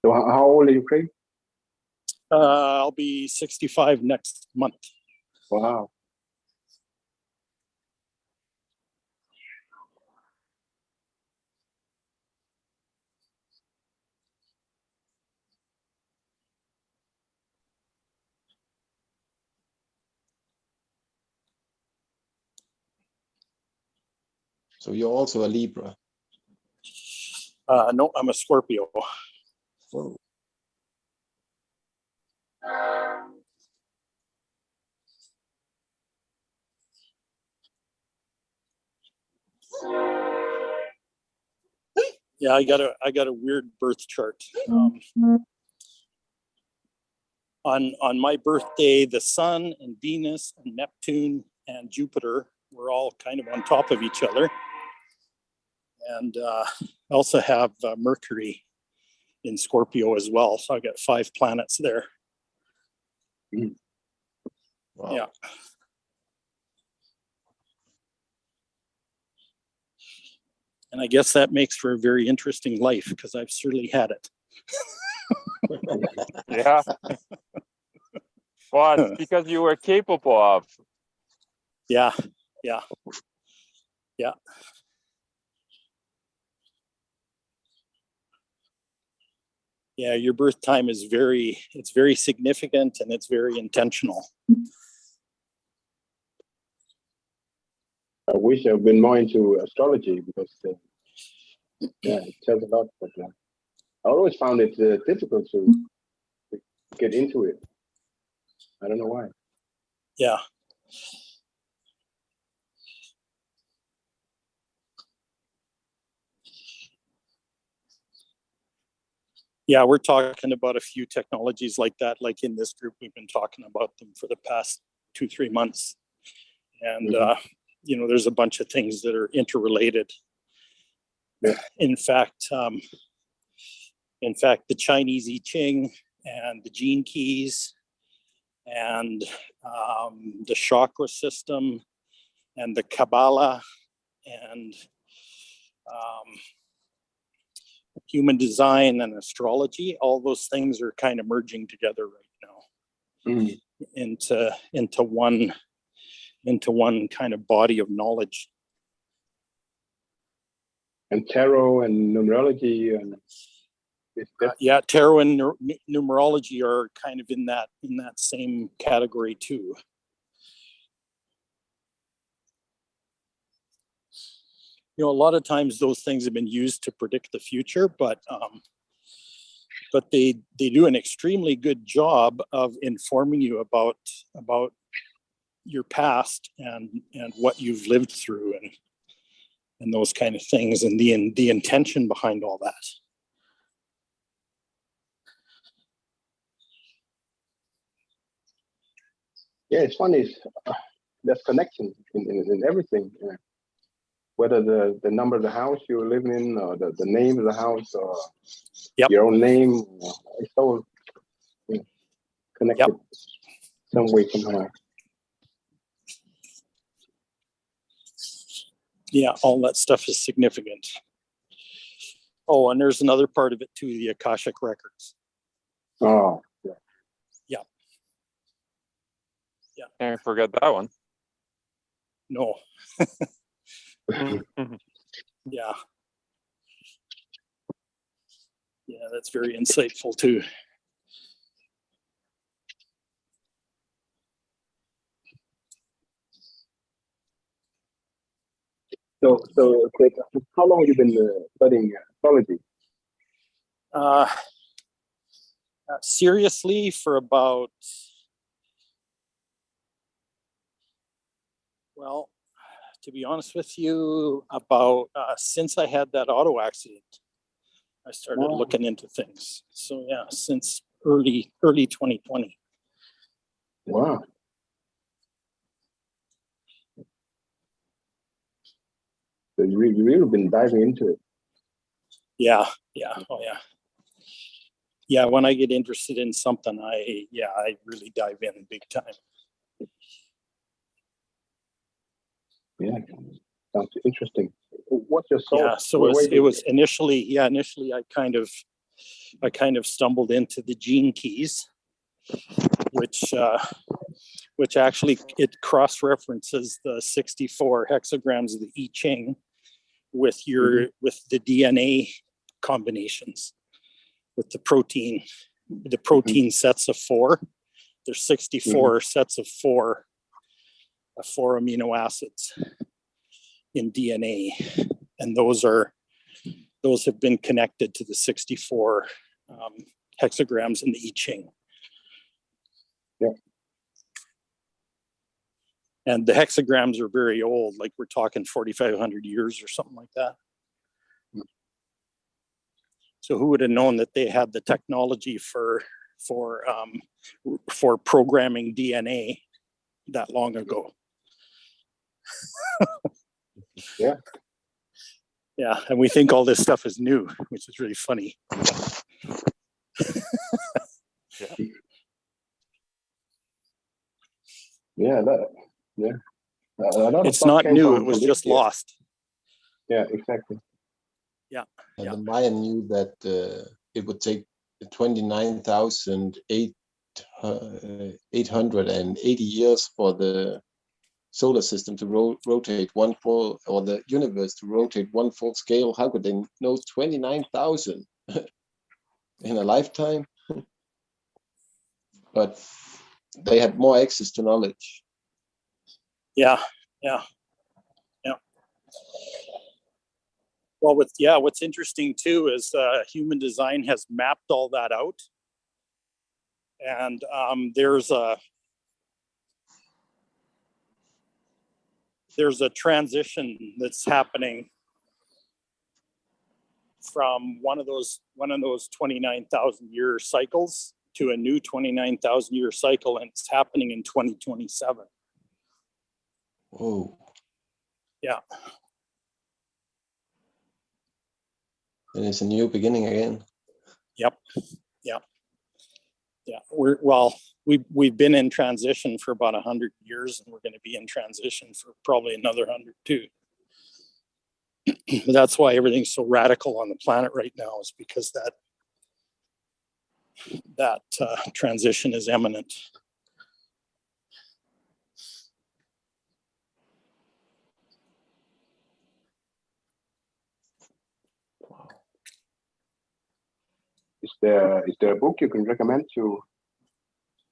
So how old are you, Craig? I'll be 65 next month. Wow. So you're also a Libra. No, I'm a Scorpio. Whoa. Yeah, I got a weird birth chart. On my birthday, the Sun and Venus and Neptune and Jupiter were all kind of on top of each other. And I also have Mercury in Scorpio as well. So I got 5 planets there. Wow. Yeah. And I guess that makes for a very interesting life because I've certainly had it. Yeah. Well, it's because you were capable of. Yeah. Yeah, your birth time is very significant and it's very intentional. I wish I've been more into astrology because it tells a lot. But I always found it difficult to get into it. I don't know why. Yeah. Yeah, we're talking about a few technologies like that. Like in this group, we've been talking about them for the past 2-3 months. And, there's a bunch of things that are interrelated. Yeah. In fact, the Chinese I Ching and the gene keys and the chakra system and the Kabbalah and human design and astrology, all those things are kind of merging together right now into one kind of body of knowledge. And tarot and numerology and yeah, tarot and numerology are kind of in that same category too. A lot of times those things have been used to predict the future, but they do an extremely good job of informing you about your past and what you've lived through and those kind of things and the intention behind all that. Yeah, it's funny. There's connection in everything. Whether the number of the house you're living in, or the name of the house, or your own name, it's all connected some way, somehow. Yeah, all that stuff is significant. Oh, and there's another part of it too, the Akashic records. Oh, yeah. Yeah. Can't forget that one. No. Yeah. Yeah, that's very insightful too. So, Craig, how long have you been studying astrology? Seriously, for about, well, to be honest with you, about since I had that auto accident, I started looking into things. So yeah, since early 2020. Wow. So you really been diving into it. Yeah. Oh yeah. Yeah, when I get interested in something, I really dive in big time. Yeah, sounds interesting. What's your source? Yeah, so it was initially I kind of stumbled into the gene keys, which actually it cross-references the 64 hexagrams of the I Ching with with the DNA combinations, with the protein sets of 4. There's 64 sets of 4 amino acids in DNA, and those have been connected to the 64 hexagrams in the I Ching. Yeah. And the hexagrams are very old, like we're talking 4,500 years or something like that. So who would have known that they had the technology for programming DNA that long ago? Yeah. Yeah, and we think all this stuff is new, which is really funny. It's not new, it was just lost. Yeah, exactly. Yeah. And Yeah. the Maya knew that it would take 29,880 years for the solar system to rotate one full, or the universe to rotate one full scale. How could they know 29,000 in a lifetime? But they had more access to knowledge. Yeah. Well, what's interesting too is human design has mapped all that out, and there's a transition that's happening from one of those 29,000 year cycles to a new 29,000 year cycle, and it's happening in 2027. Oh. Yeah. And it's a new beginning again. Yep. Yeah. We've been in transition for about 100 years, and we're going to be in transition for probably another 100 too. That's why everything's so radical on the planet right now, is because that transition is imminent. Is there a book you can recommend to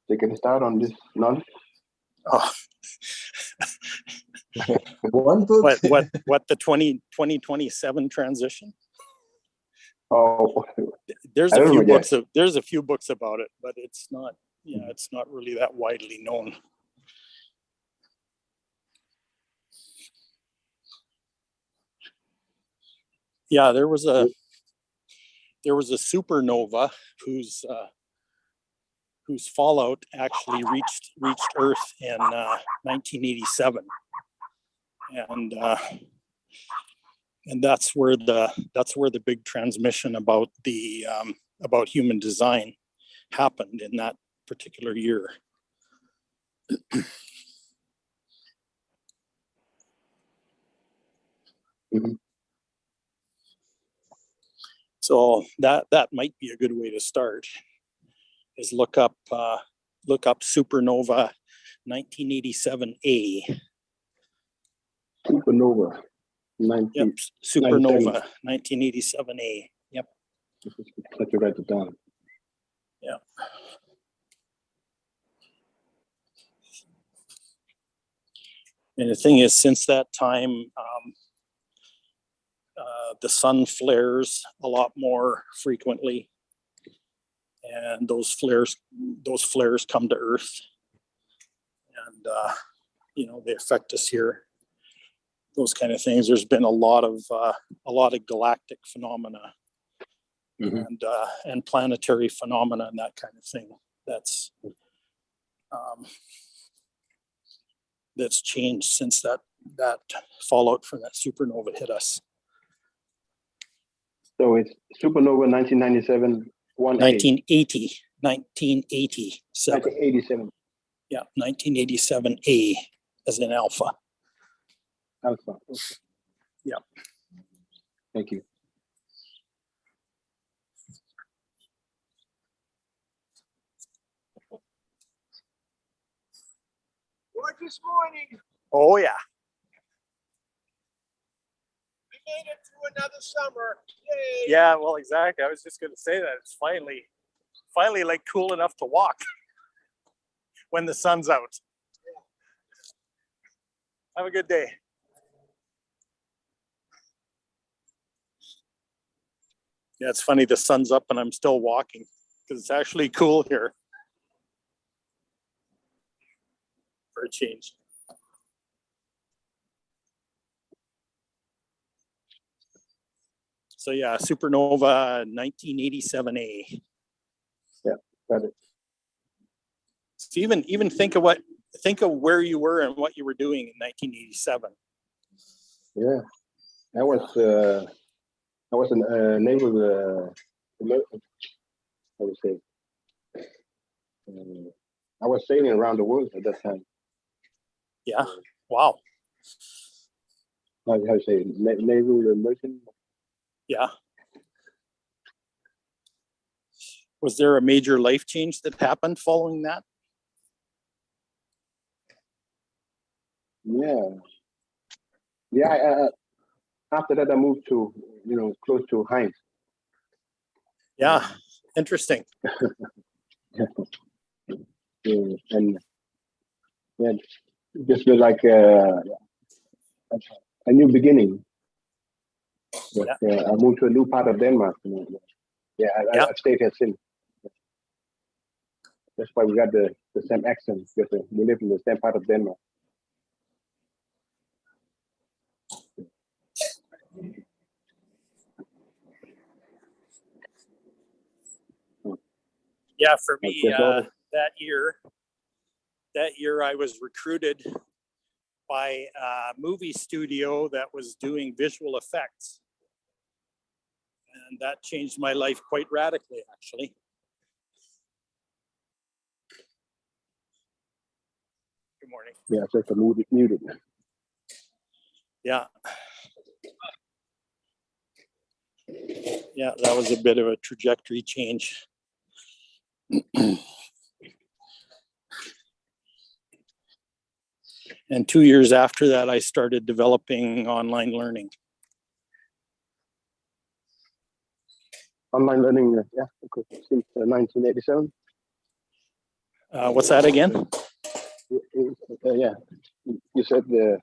get a start on this knowledge? Oh. One book. What the 2027 transition? Oh, there's a few books. There's a few books about it, but it's not really that widely known. Yeah, there was a supernova whose fallout actually reached Earth in 1987, and that's where the big transmission about human design happened, in that particular year. So that might be a good way to start, is look up supernova 1987A. Supernova. Yep, supernova 1987A. Yep. Let me write it down. Yeah. And the thing is, since that time, the sun flares a lot more frequently, and those flares come to Earth, and they affect us here. Those kind of things. There's been a lot of galactic phenomena, and planetary phenomena, and that kind of thing. That's changed since that fallout from that supernova hit us. So it's supernova 1997. 1980. 1987. 1987. Yeah, 1987A as in alpha. Alpha. Okay. Yep. Thank you. Gorgeous morning. Oh, yeah. We made it through another summer. Yay. Yeah, well, exactly. I was just going to say that it's finally like cool enough to walk when the sun's out. Have a good day. Yeah, it's funny the sun's up and I'm still walking because it's actually cool here for a change. So yeah, Supernova 1987A. Yeah, got it. So even think of where you were and what you were doing in 1987. Yeah, I was in naval. I would say. I was sailing around the world at that time. Yeah. Wow. How you say naval merchant? Yeah. Was there a major life change that happened following that? Yeah. After that, I moved to close to Heinz. Yeah. Interesting. And yeah, just feel like a new beginning. But, I moved to a new part of Denmark. Yeah, I stayed here since. That's why we got the same accent, because we live in the same part of Denmark. Yeah, for me, that year I was recruited by a movie studio that was doing visual effects. And that changed my life quite radically, actually. Good morning. Yeah, it's just muted. Yeah. Yeah, that was a bit of a trajectory change. And 2 years after that, I started developing online learning. Online learning, yeah, since 1987. What's that again? Yeah, you said you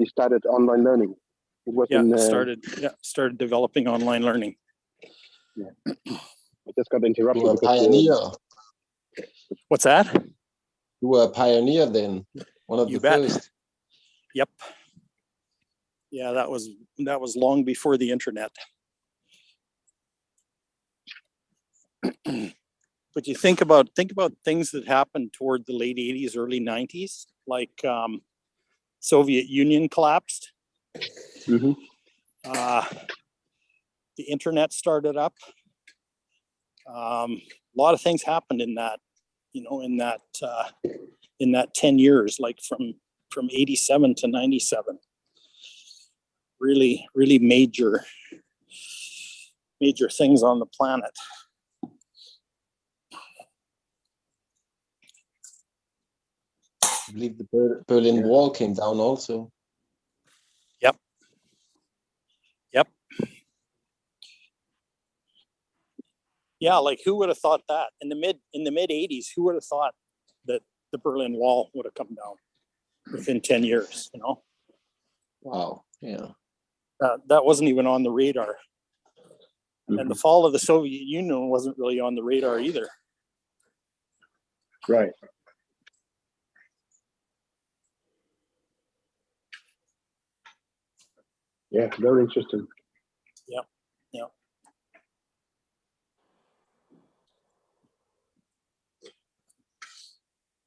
started online learning. It was started developing online learning. Yeah, I just got interrupted. You were a pioneer. What's that? You were a pioneer then, one of the first. Yep. Yeah, that was long before the internet. But you think about things that happened toward the late 80s, early 90s, like Soviet Union collapsed. Mm-hmm. The internet started up. A lot of things happened in that, in that 10 years, like from 87 to 97. Really, really major things on the planet. I believe the Berlin Wall came down also. Yep. Yeah, like who would have thought that in the mid 80s? Who would have thought that the Berlin Wall would have come down within 10 years? Wow. Yeah. That wasn't even on the radar. Mm-hmm. And the fall of the Soviet Union wasn't really on the radar either. Right. Yeah, very interesting. Yep.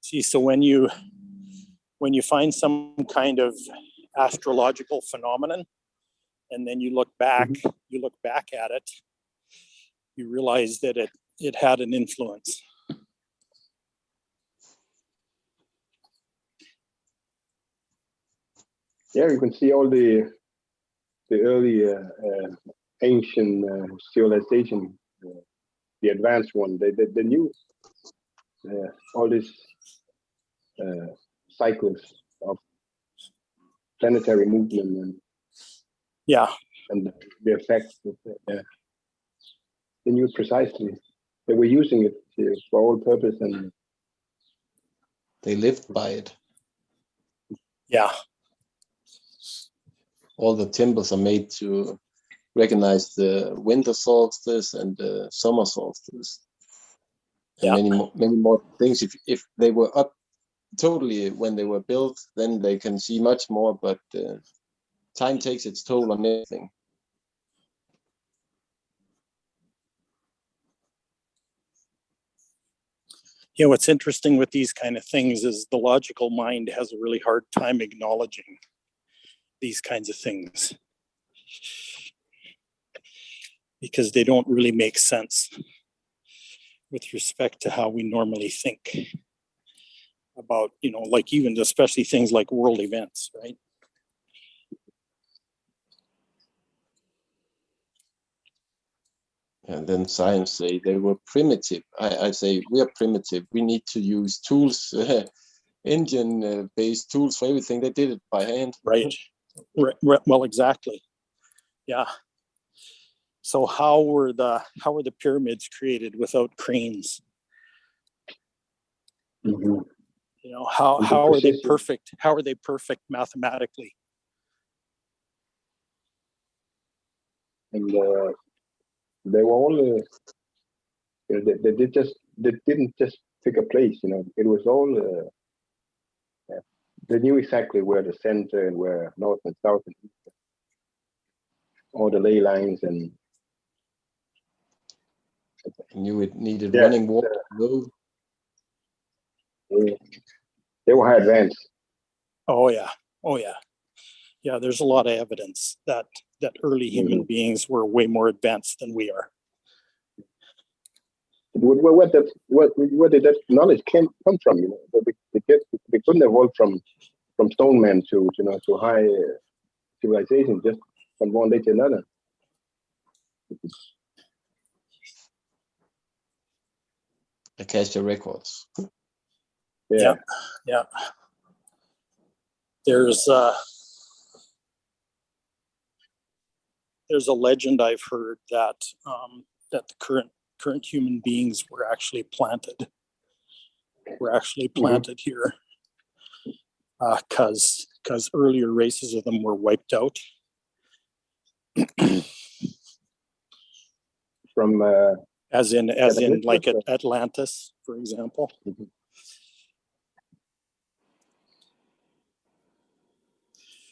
See, so when you find some kind of astrological phenomenon, and then you look back at it, you realize that it had an influence. Yeah, you can see all the early ancient civilization, the advanced one. They knew all these cycles of planetary movement Yeah, and the effects. They knew precisely. They were using it for all purpose, and They lived by it. yeah, All the temples are made to recognize the winter solstice and the summer solstice. And yeah. many more things. If they were up totally when they were built, then they can see much more, but time takes its toll on everything. You know, what's interesting with these kind of things is the logical mind has a really hard time acknowledging these kinds of things because they don't really make sense with respect to how we normally think about, you know, like even especially things like world events, right? And then science say they were primitive. I say we are primitive. We need to use tools, engine-based tools for everything. They did it by hand. Right. Well, exactly. Yeah. So how were the pyramids created without cranes? mm-hmm. You know, how are they perfect? How are they perfect mathematically? And they were all they didn't just pick a place. You know, it was all they knew exactly where the center and where north and south and east, all the ley lines and Knew it needed running water. They were high advanced. Oh yeah. Oh yeah. Yeah, there's a lot of evidence that early human beings were way more advanced than we are. Where did that knowledge come from? You know, they couldn't evolve from stone man to high civilization just from one day to another. Akasha records. Yeah. There's a legend I've heard that that the current human beings were actually planted. Here because earlier races of them were wiped out. From as in like Atlantis, for example. Mm-hmm.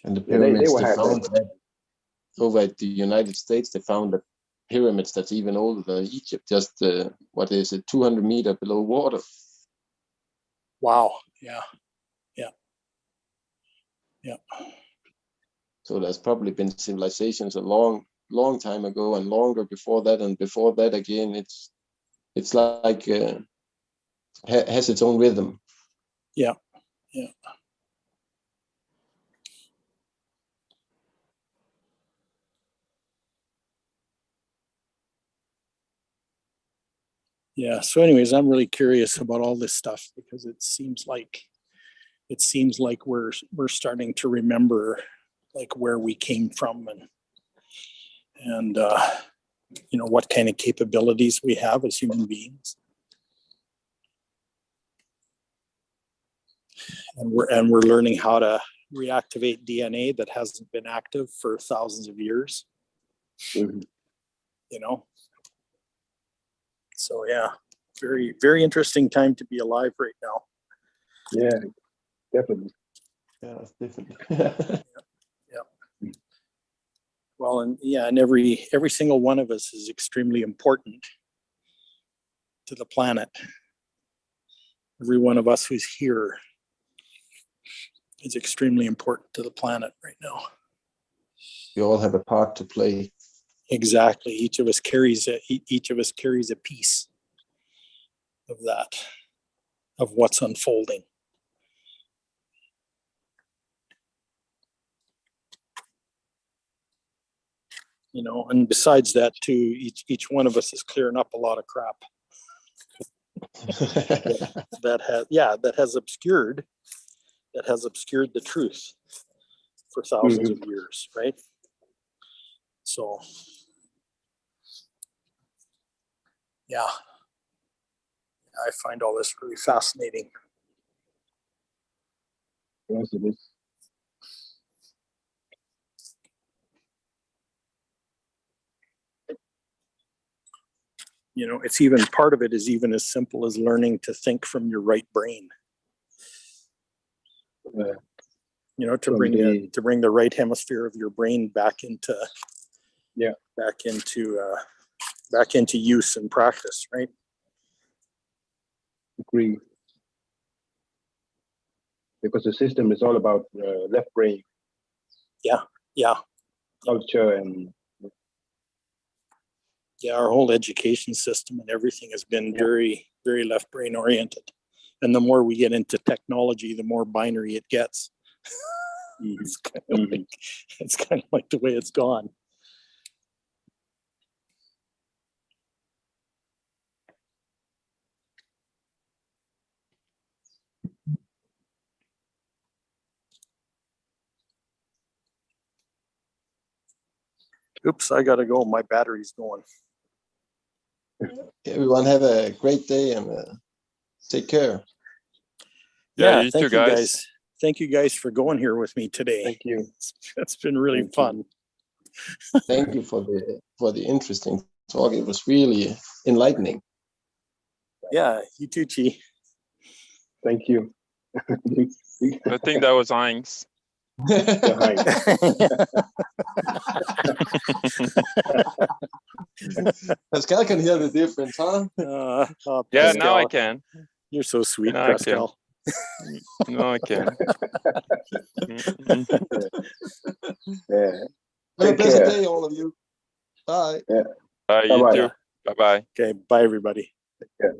And the pyramids they found over at the United States, they found the pyramids that's even older than Egypt, just 200 meters below water. Wow. Yeah. So there's probably been civilizations a long time ago and longer before that, and before that again. It's like has its own rhythm. Yeah. Yeah. So anyways, I'm really curious about all this stuff because it seems like we're starting to remember like where we came from and you know, what kind of capabilities we have as human beings. And we're learning how to reactivate DNA that hasn't been active for thousands of years. Mm-hmm. You know. So yeah, very, very interesting time to be alive right now. Yeah, definitely. Yeah, definitely. Yeah. Well, and every single one of us is extremely important to the planet. Every one of us who's here is extremely important to the planet right now. We all have a part to play. Exactly. Each of us carries a piece of that, of what's unfolding. You know, and besides that too, each one of us is clearing up a lot of crap that has obscured the truth for thousands of years, right? So yeah, I find all this really fascinating. Yes, it is. You know, it's even part of it is even as simple as learning to think from your right brain. You know, to bring the right hemisphere of your brain back into use and practice, right? Agree. Because the system is all about left brain. Yeah. Culture and our whole education system and everything has been very, very left brain oriented. And the more we get into technology, the more binary it gets. It's kind of like the way it's gone. Oops, I gotta go. My battery's going. Everyone have a great day and take care. Yeah, you thank too, you guys. Thank you guys for going here with me today. thank you. It's been really Thank fun. Thank you for the interesting talk. It was really enlightening. Yeah, you too, Chi. Thank you. I think that was Heinz. Pascal can hear the difference, huh? Yeah, Pascal, now I can. You're so sweet, Now I can. Pascal. No, I can. Yeah. Have a Take pleasant care. day, all of you. Bye. Yeah. You Bye-bye. too. Bye-bye. Okay, bye everybody. Take care.